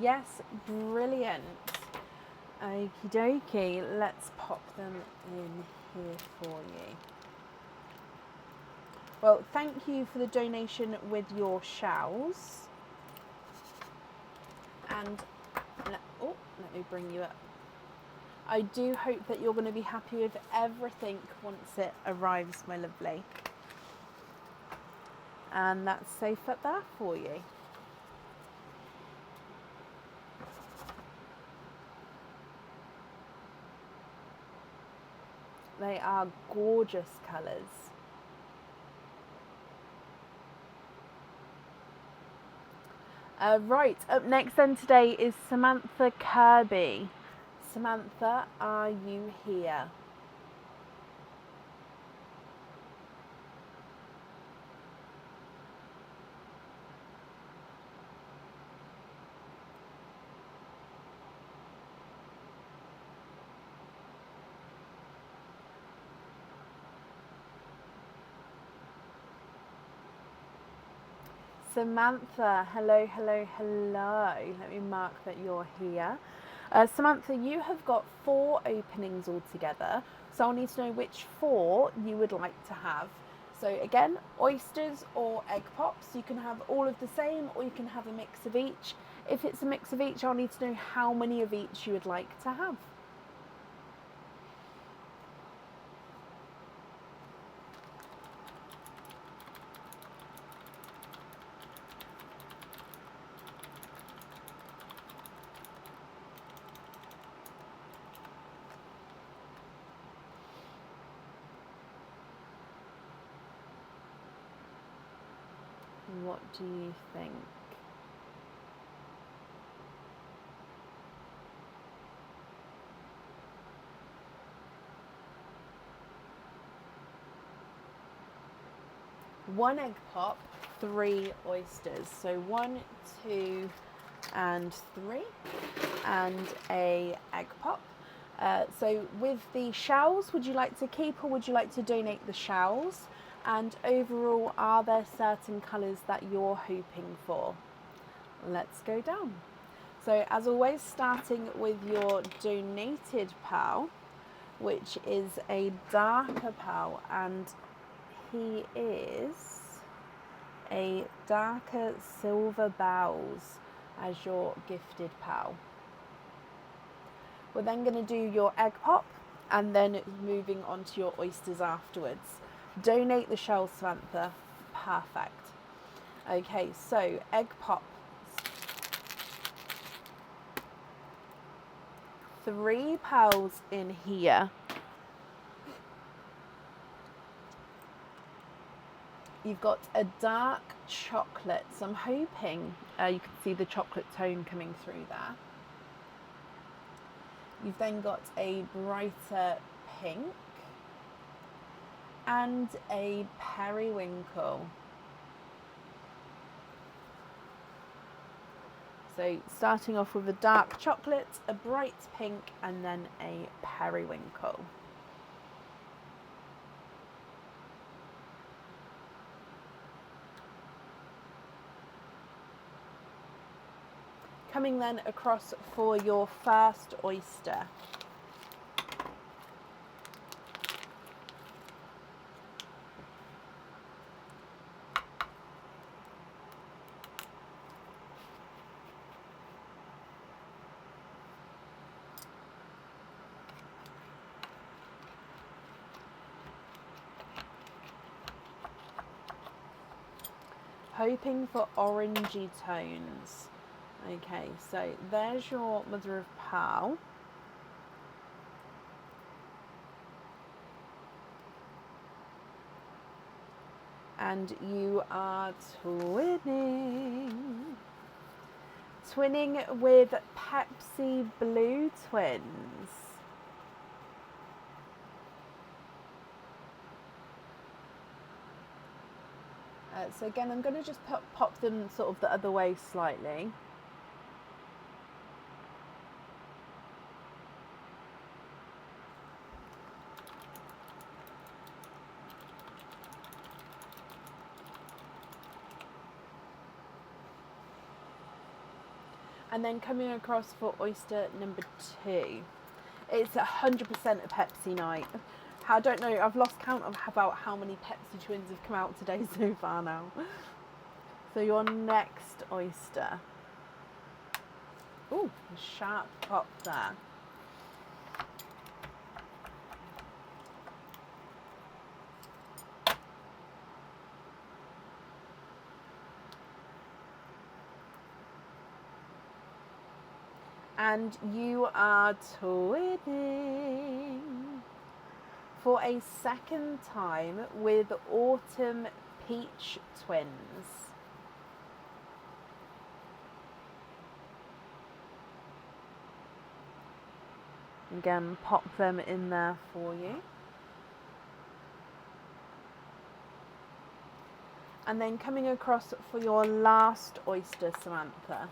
Yes, brilliant. Okie dokie, let's pop them in here for you. Well, thank you for the donation with your shells. And let me bring you up. I do hope that you're going to be happy with everything once it arrives, my lovely. And that's safe up there for you. They are gorgeous colours. Right, up next then today is Samantha Kirby. Samantha, are you here? Samantha, hello, hello, hello. Let me mark that you're here. Samantha, you have got 4 openings altogether, so I'll need to know which 4 you would like to have. So again, oysters or egg pops, you can have all of the same or you can have a mix of each. If it's a mix of each, I'll need to know how many of each you would like to have. What do you think? One egg pop, 3 oysters. So 1, 2, and 3, and a egg pop. So with the shells, would you like to keep or would you like to donate the shells? And overall, are there certain colours that you're hoping for? Let's go down. So as always, starting with your donated pearl, which is a darker pearl, and he is a darker silver bells as your gifted pearl. We're then going to do your egg pop and then moving on to your oysters afterwards. Donate the shells, Samantha. Perfect. Okay, so egg pop. 3 pearls in here. You've got a dark chocolate, so I'm hoping you can see the chocolate tone coming through there. You've then got a brighter pink and a periwinkle. So starting off with a dark chocolate, a bright pink, and then a periwinkle. Coming then across for your first oyster. Hoping for orangey tones. Okay, so there's your mother of pearl. And you are twinning. Twinning with Pepsi Blue Twins. So again, I'm going to just pop them sort of the other way slightly. And then coming across for oyster number 2. It's 100% a Pepsi night. I don't know, I've lost count of about how many Pepsi twins have come out today so far now. So your next oyster. Ooh, a sharp pop there. And you are twinning for a second time with Autumn Peach Twins. Again, pop them in there for you. And then coming across for your last oyster, Samantha.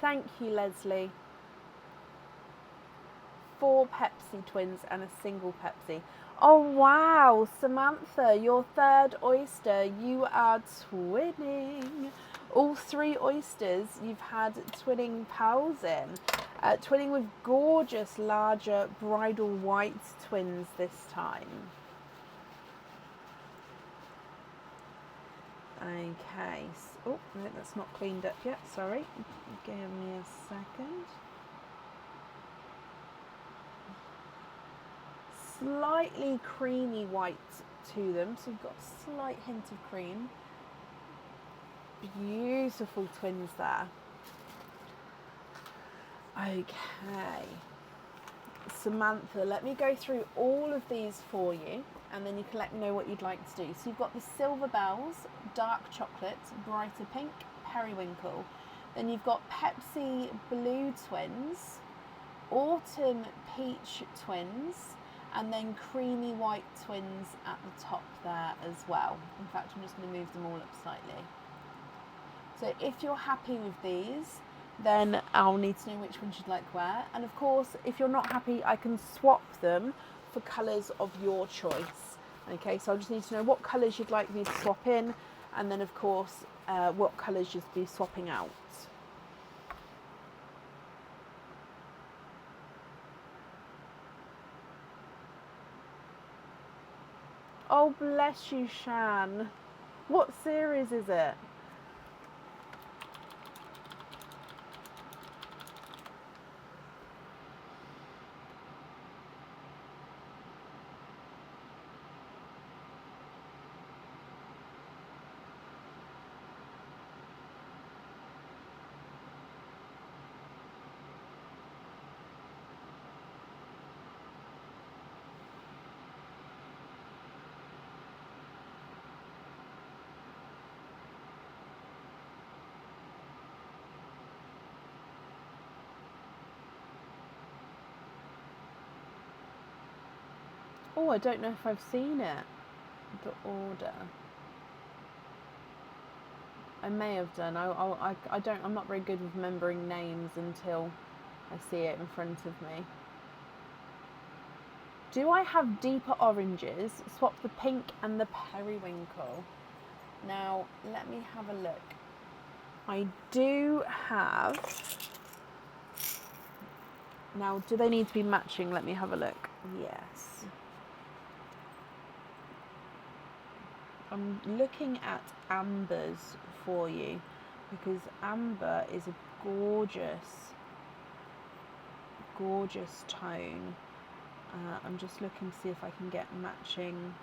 Thank you, Leslie. 4 Pepsi twins and a single Pepsi. Oh wow, Samantha, your third oyster, you are twinning. All 3 oysters you've had twinning pals in. Twinning with gorgeous, larger bridal white twins this time. Okay, oh, no, that's not cleaned up yet, sorry. Give me a second. Slightly creamy white to them, so you've got a slight hint of cream. Beautiful twins there. Okay, Samantha, let me go through all of these for you and then you can let me know what you'd like to do. So you've got the Silver Bells, Dark Chocolate, Brighter Pink, Periwinkle. Then you've got Pepsi Blue Twins, Autumn Peach Twins, and then Creamy White Twins at the top there as well. In fact, I'm just going to move them all up slightly. So if you're happy with these, then I'll need to know which ones you'd like where. And of course, if you're not happy, I can swap them for colours of your choice. Okay, so I just need to know what colours you'd like me to swap in, and then of course, what colours you'd be swapping out. Oh, bless you, Shan. What series is it? Oh, I don't know if I've seen it. The order. I may have done. I don't. I'm not very good with remembering names until I see it in front of me. Do I have deeper oranges? Swap the pink and the periwinkle. Now, let me have a look. I do have. Now, do they need to be matching? Let me have a look. Yes. I'm looking at ambers for you because amber is a gorgeous, gorgeous tone. I'm just looking to see if I can get matching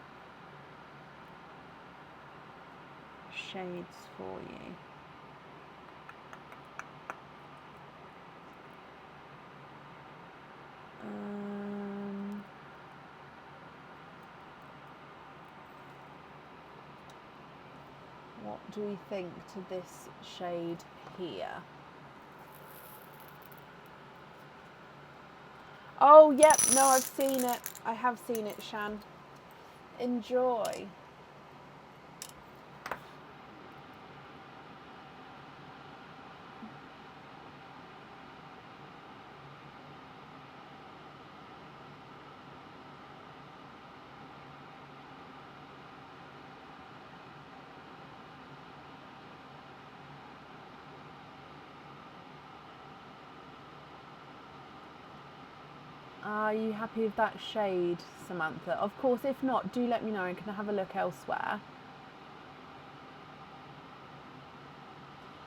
shades for you. What do we think to this shade here? Oh, yep, no, I've seen it. I have seen it, Shan. Enjoy. Are you happy with that shade, Samantha? Of course, if not, do let me know and can I have a look elsewhere.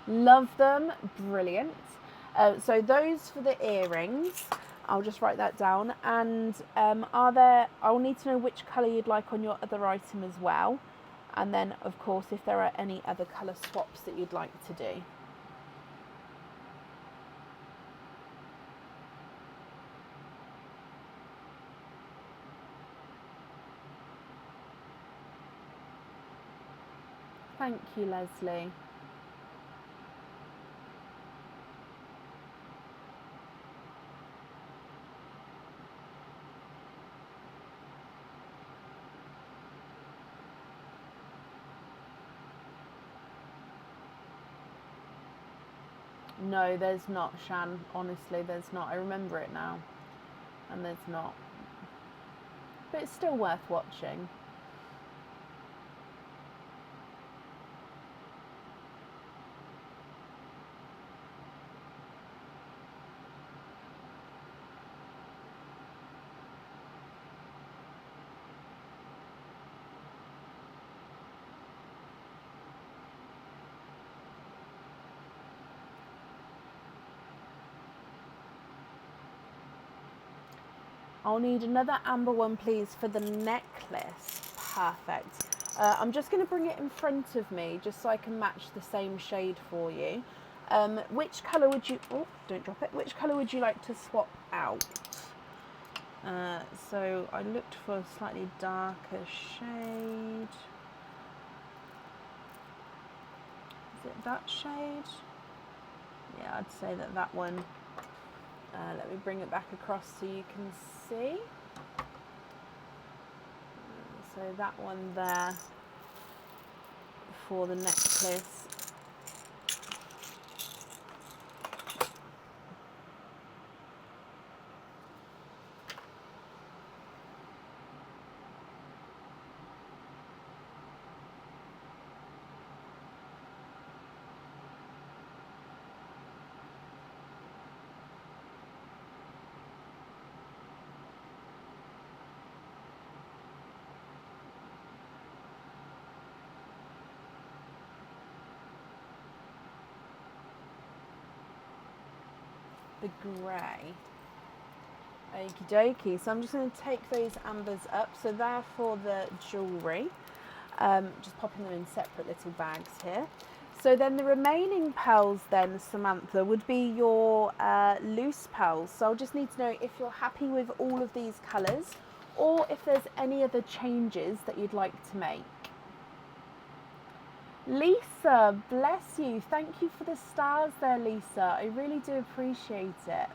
Love them, brilliant. So those for the earrings, I'll just write that down. And I'll need to know which colour you'd like on your other item as well. And then, of course, if there are any other colour swaps that you'd like to do. Thank you, Leslie. No, there's not, Shan. Honestly, there's not. I remember it now. And there's not. But it's still worth watching. I'll need another amber one, please, for the necklace. Perfect. I'm just going to bring it in front of me just so I can match the same shade for you. Which colour would you... Oh, don't drop it. Which colour would you like to swap out? So I looked for a slightly darker shade. Is it that shade? Yeah, I'd say that one. Let me bring it back across so you can see. So that one there for the necklace. The grey. Okie dokie. So I'm just going to take those ambers up. So they're for the jewellery. Just popping them in separate little bags here. So then the remaining pearls then, Samantha, would be your loose pearls. So I'll just need to know if you're happy with all of these colours or if there's any other changes that you'd like to make. Lisa, bless you. Thank you for the stars there, Lisa. I really do appreciate it.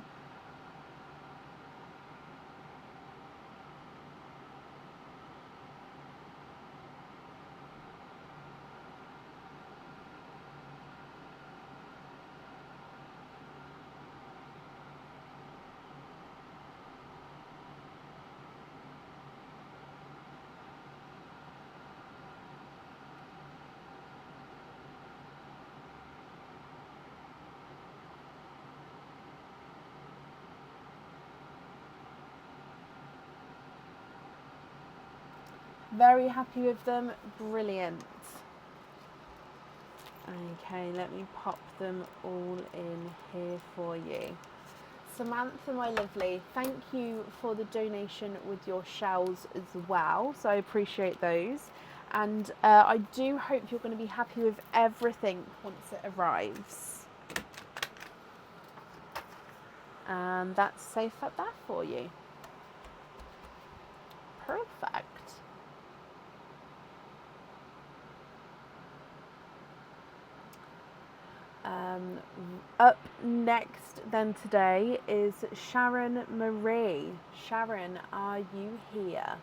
Very happy with them. Brilliant. Okay, let me pop them all in here for you. Samantha, my lovely, thank you for the donation with your shells as well. So I appreciate those. And I do hope you're going to be happy with everything once it arrives. And that's safe up there for you. Perfect. Um, Up next then today is Sharon Marie. Sharon, are you here?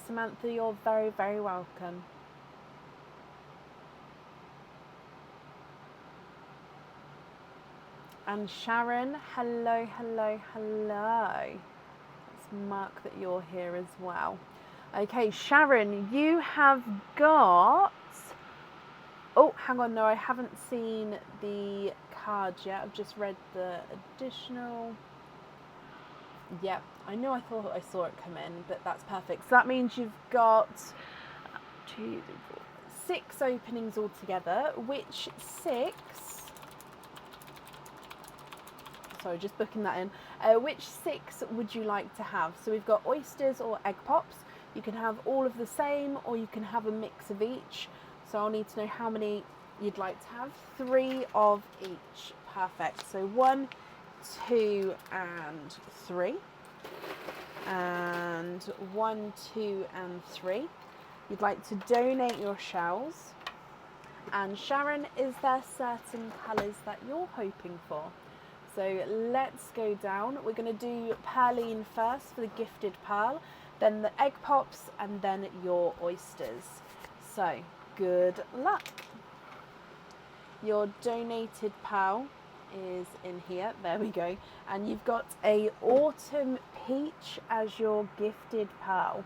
Samantha, you're very, very welcome. And Sharon, hello, hello, hello. Let's mark that you're here as well. Okay, Sharon, you have got... Oh, hang on, no, I haven't seen the cards yet. I've just read the additional... Yep, I know I thought I saw it come in, but that's perfect. So that means you've got 2, 4, 6 openings altogether. Which 6... Sorry, just booking that in. Which 6 would you like to have? So we've got oysters or egg pops. You can have all of the same, or you can have a mix of each. So I'll need to know how many you'd like to have. 3 of each. Perfect. So 1, 2, and 3. And 1, 2, and 3. You'd like to donate your shells. And Sharon, is there certain colours that you're hoping for? So let's go down. We're going to do Pearline first for the gifted pearl, then the egg pops, and then your oysters. So good luck. Your donated pearl is in here. There we go. And you've got a autumn peach as your gifted pearl.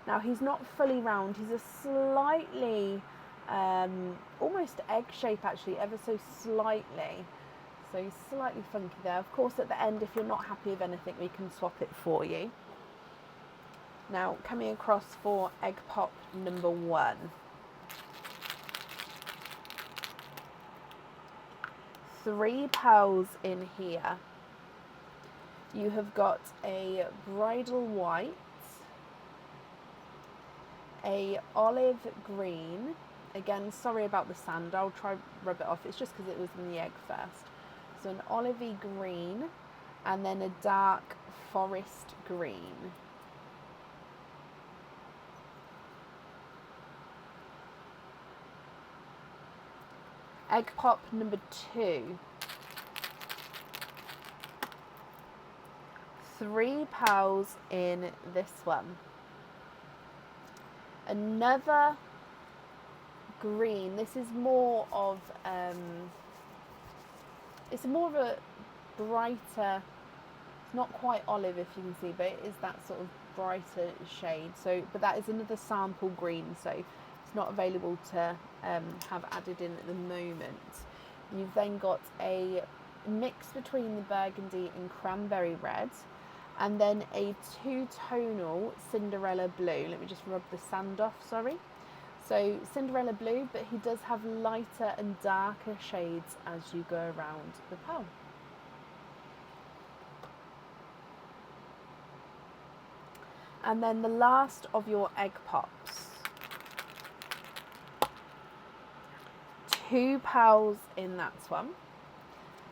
Now he's not fully round. He's a slightly, almost egg shape actually, ever so slightly. So slightly funky there. Of course, at the end, if you're not happy with anything, we can swap it for you. Now, coming across for egg pop number 1. 3 pearls in here. You have got a bridal white, a olive green. Again, sorry about the sand. I'll try rub it off. It's just because it was in the egg first. So an olivey green, and then a dark forest green. Egg pop number 2. 3 pearls in this one. Another green. This is more of it's more of a brighter, it's not quite olive if you can see, but it is that sort of brighter shade. So, but that is another sample green, so it's not available to have added in at the moment. You've then got a mix between the burgundy and cranberry red, and then a 2-tonal Cinderella blue. Let me just rub the sand off, sorry. So Cinderella blue, but he does have lighter and darker shades as you go around the pearl. And then the last of your egg pops. 2 pearls in that one.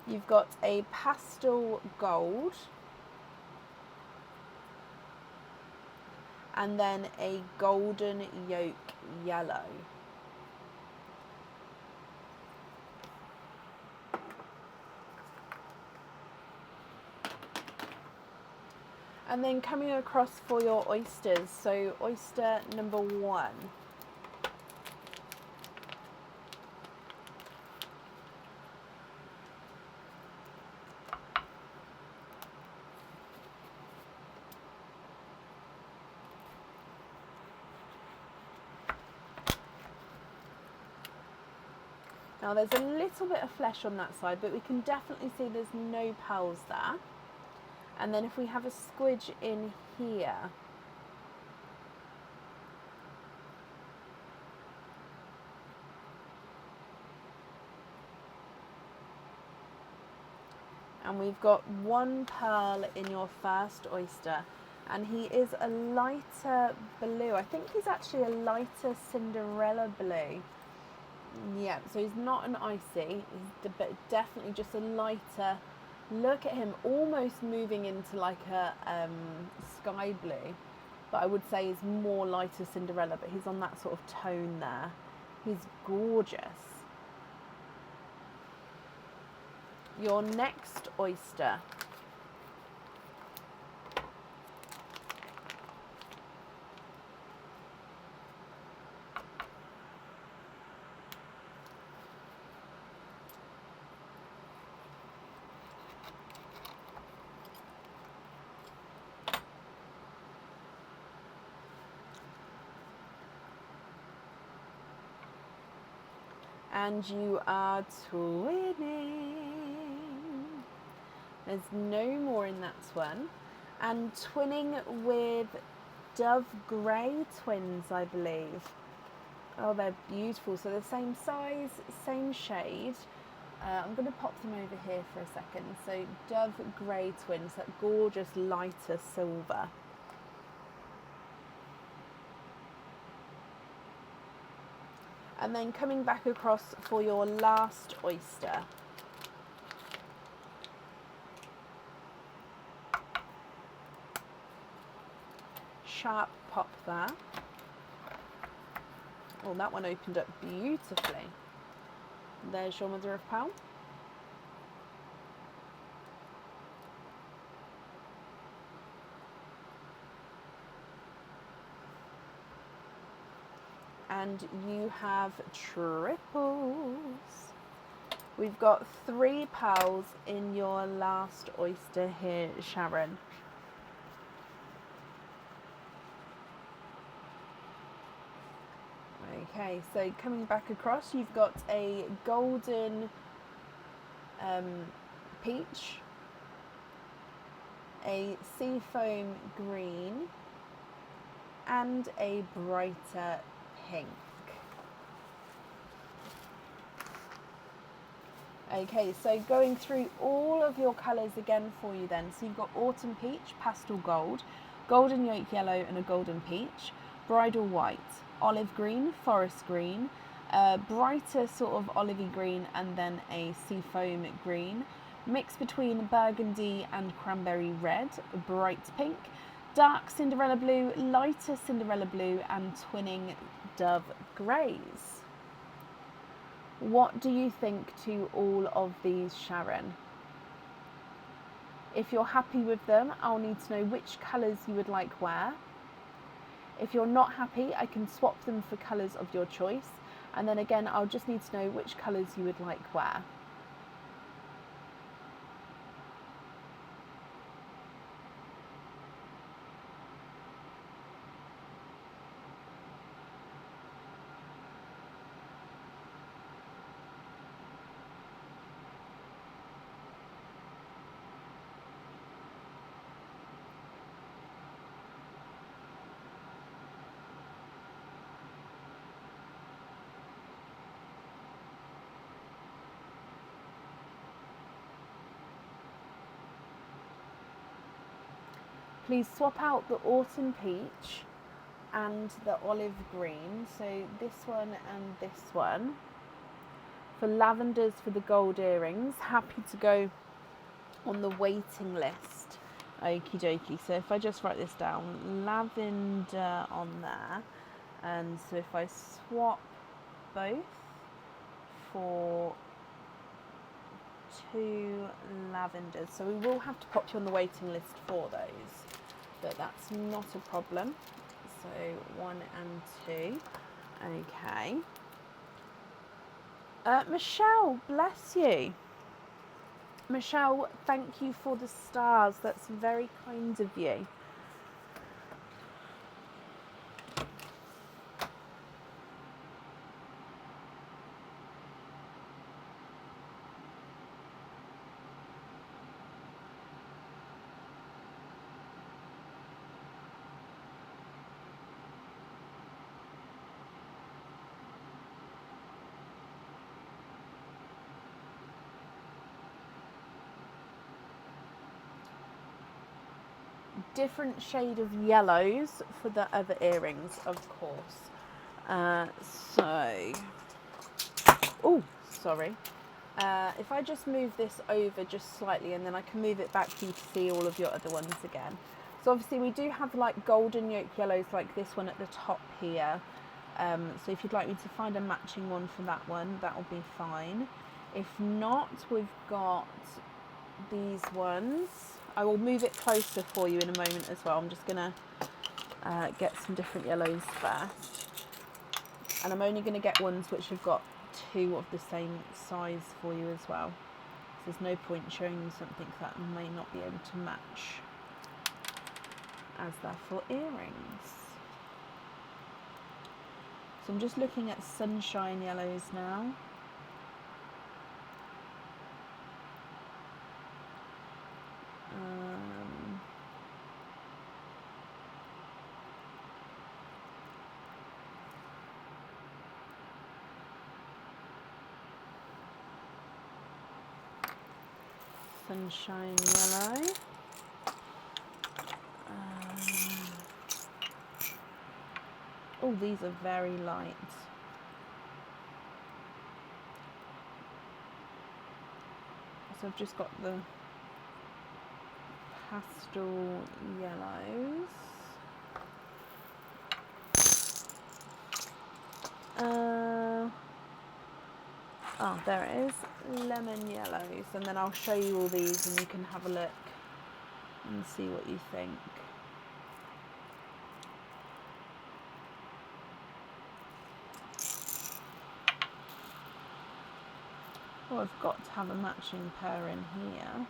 You've got a pastel gold, and then a golden yolk yellow. And then coming across for your oysters, so oyster number 1. Now there's a little bit of flesh on that side, but we can definitely see there's no pearls there. And then if we have a squidge in here, and we've got 1 pearl in your first oyster, and he is a lighter blue. I think he's actually a lighter Cinderella blue. Yeah, so he's not an icy, but definitely just a lighter. Look at him, almost moving into like a sky blue, but I would say he's more lighter Cinderella, but he's on that sort of tone there. He's gorgeous. Your next oyster. And you are twinning. There's no more in that one. And twinning with Dove Grey twins, I believe. Oh, they're beautiful. So the same size, same shade. I'm going to pop them over here for a second. So Dove Grey twins, that gorgeous lighter silver. And then coming back across for your last oyster. Sharp pop there. Oh, that one opened up beautifully. There's your mother of pearl. And you have triples. We've got 3 pearls in your last oyster here, Sharon. Okay, so coming back across, you've got a golden peach, a seafoam green, and a brighter pink. Okay, so going through all of your colours again for you then. So you've got autumn peach, pastel gold, golden yolk yellow and a golden peach, bridal white, olive green, forest green, brighter sort of olivey green, and then a seafoam green, mix between burgundy and cranberry red, bright pink, dark Cinderella blue, lighter Cinderella blue, and twinning Dove Greys. What do you think to all of these, Sharon? If you're happy with them, I'll need to know which colours you would like where. If you're not happy, I can swap them for colours of your choice. And then again, I'll just need to know which colours you would like where. Please swap out the autumn peach and the olive green. So this one and this one. For lavenders for the gold earrings. Happy to go on the waiting list. Okie dokie. So if I just write this down, lavender on there. And so if I swap both for 2 lavenders. So we will have to pop you on the waiting list for those, but that's not a problem. So 1 and 2. Okay. Michelle, bless you. Michelle, thank you for the stars. That's very kind of you. Different shade of yellows for the other earrings, of course. So Oh, sorry. If I just move this over just slightly, and then I can move it back for you to see all of your other ones again. So obviously we do have like golden yolk yellows like this one at the top here. So if you'd like me to find a matching one for that one, that will be fine. If not, we've got these ones. I will move it closer for you in a moment as well. I'm just going to get some different yellows first. And I'm only going to get ones which have got two of the same size for you as well. So there's no point showing you something that may not be able to match, as they're for earrings. So I'm just looking at sunshine yellows now. Sunshine yellow. Oh, these are very light. So I've just got the pastel yellows. Oh, there it is, lemon yellows. And then I'll show you all these and you can have a look and see what you think. Oh, I've got to have a matching pair in here.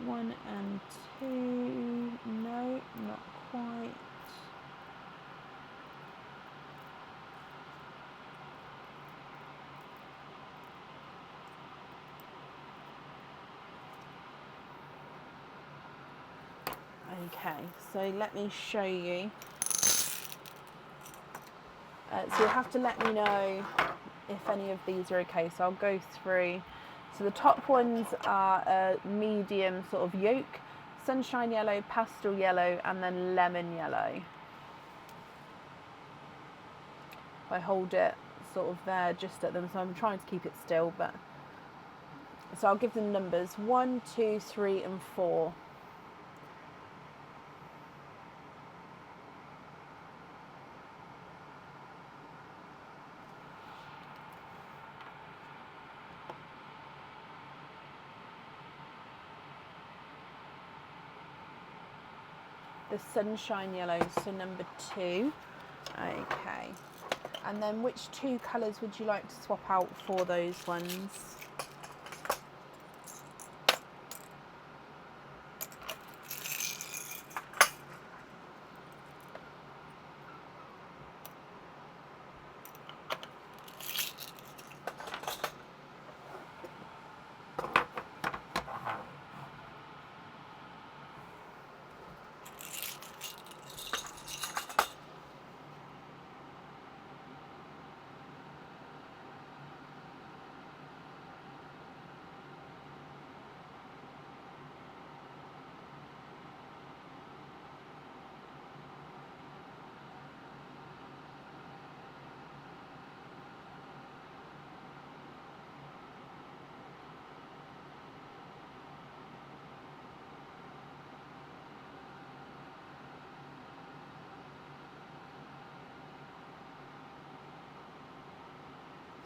1 and 2, no, not quite. Okay, so let me show you. So you'll have to let me know if any of these are okay. So I'll go through. So the top ones are a medium sort of yolk, sunshine yellow, pastel yellow, and then lemon yellow. I hold it sort of there just at them, so I'm trying to keep it still, but so I'll give them numbers 1, 2, 3, and 4. The sunshine yellows, so number 2. Okay. And then which 2 colours would you like to swap out for those ones?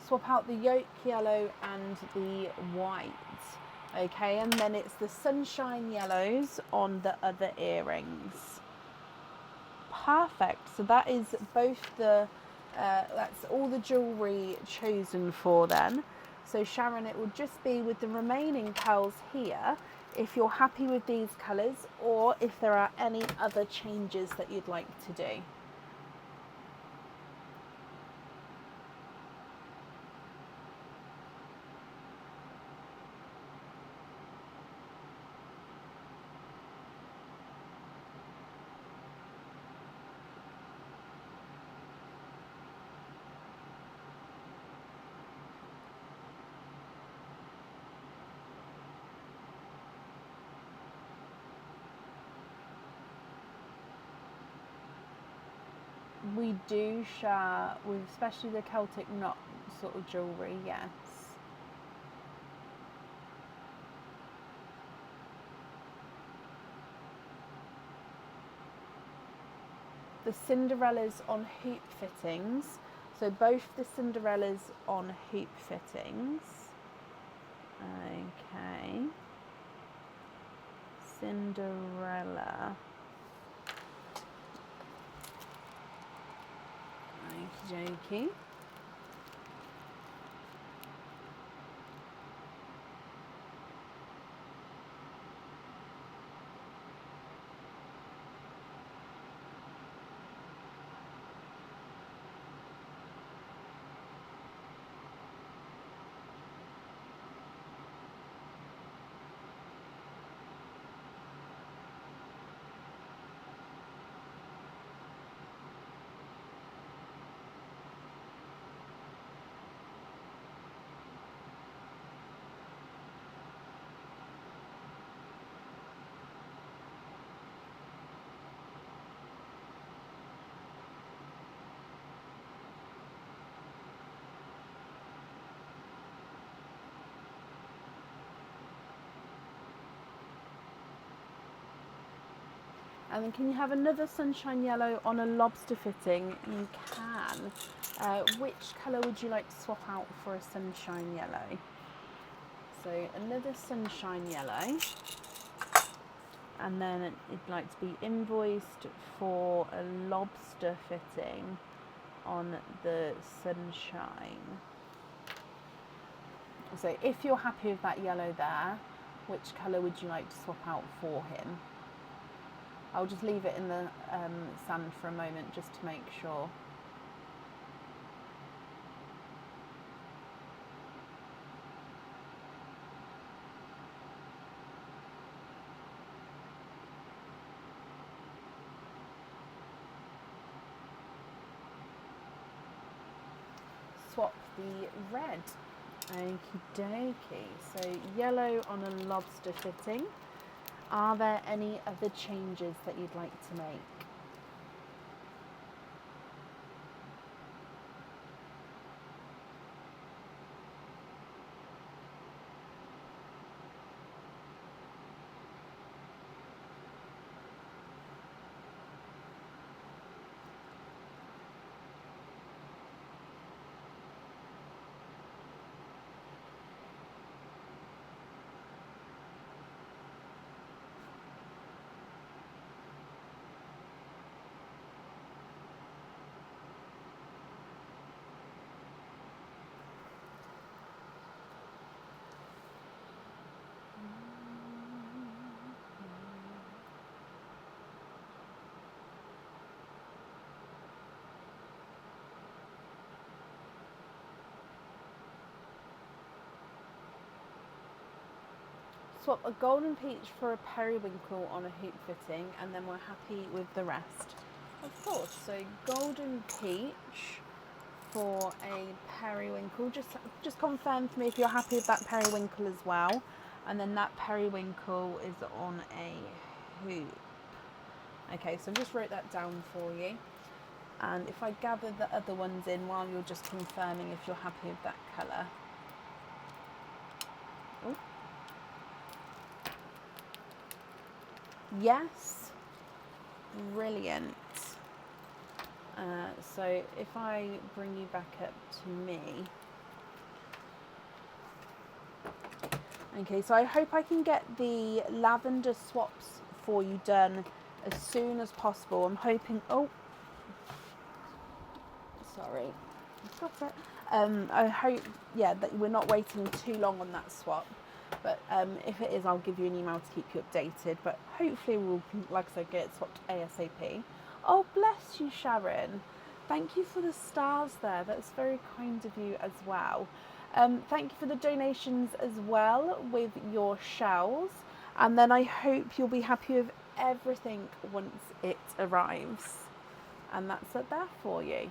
Swap out the yolk yellow and the white. Okay, and then it's the sunshine yellows on the other earrings. Perfect. So that is both the, that's all the jewellery chosen for then. So Sharon, it will just be with the remaining pearls here, if you're happy with these colours, or if there are any other changes that you'd like to do. We do share with especially the Celtic knot sort of jewellery, yes. The Cinderellas on hoop fittings. So both the Cinderellas on hoop fittings. Okay. Cinderella. Okie dokie. And then can you have another sunshine yellow on a lobster fitting? You can. Which colour would you like to swap out for a sunshine yellow? So another sunshine yellow. And then it'd like to be invoiced for a lobster fitting on the sunshine. So if you're happy with that yellow there, which colour would you like to swap out for him? I'll just leave it in the sand for a moment just to make sure. Swap the red. Okie dokie. So yellow on a lobster fitting. Are there any other changes that you'd like to make? Swap a golden peach for a periwinkle on a hoop fitting, and then we're happy with the rest. Of course, so golden peach for a periwinkle. Just confirm for me if you're happy with that periwinkle as well. And then that periwinkle is on a hoop. Okay, so I just wrote that down for you. And if I gather the other ones in while you're just confirming if you're happy with that colour. Oh. Yes, brilliant. So if I bring you back up to me. Okay, so I hope I can get the lavender swaps for you done as soon as possible. I'm hoping, oh, sorry, I've got it. I hope, yeah, that we're not waiting too long on that swap. But if it is, I'll give you an email to keep you updated. But hopefully we'll, like I said, get it swapped ASAP. Oh, bless you, Sharon. Thank you for the stars there. That's very kind of you as well. Thank you for the donations as well with your shells. And then I hope you'll be happy with everything once it arrives. And that's it there for you.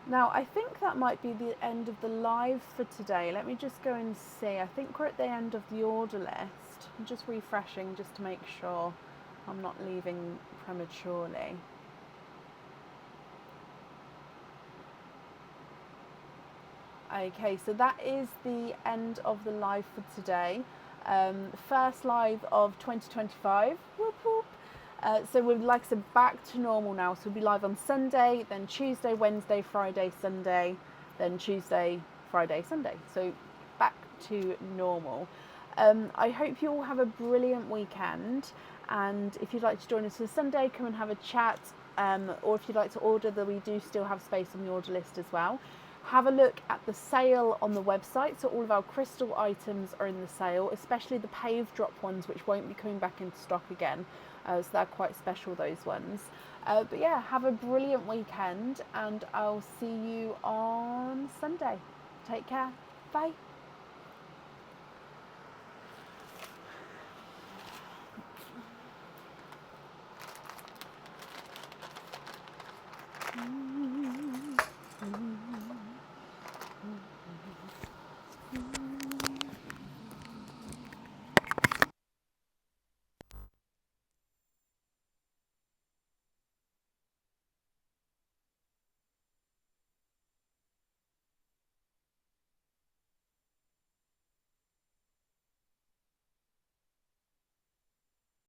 Now, I think that might be the end of the live for today. Let me just go and see. I think we're at the end of the order list. I'm just refreshing just to make sure I'm not leaving prematurely. Okay, so that is the end of the live for today. First live of 2025. Whoop, whoop. So we're, like I said, back to normal now. So we'll be live on Sunday, then Tuesday, Wednesday, Friday, Sunday, then Tuesday, Friday, Sunday. So back to normal. I hope you all have a brilliant weekend. And if you'd like to join us for Sunday, come and have a chat. Or if you'd like to order, then we do still have space on the order list as well. Have a look at the sale on the website. So all of our crystal items are in the sale, especially the pave drop ones, which won't be coming back into stock again. So they're quite special, those ones. But yeah, have a brilliant weekend, and I'll see you on Sunday. Take care. Bye.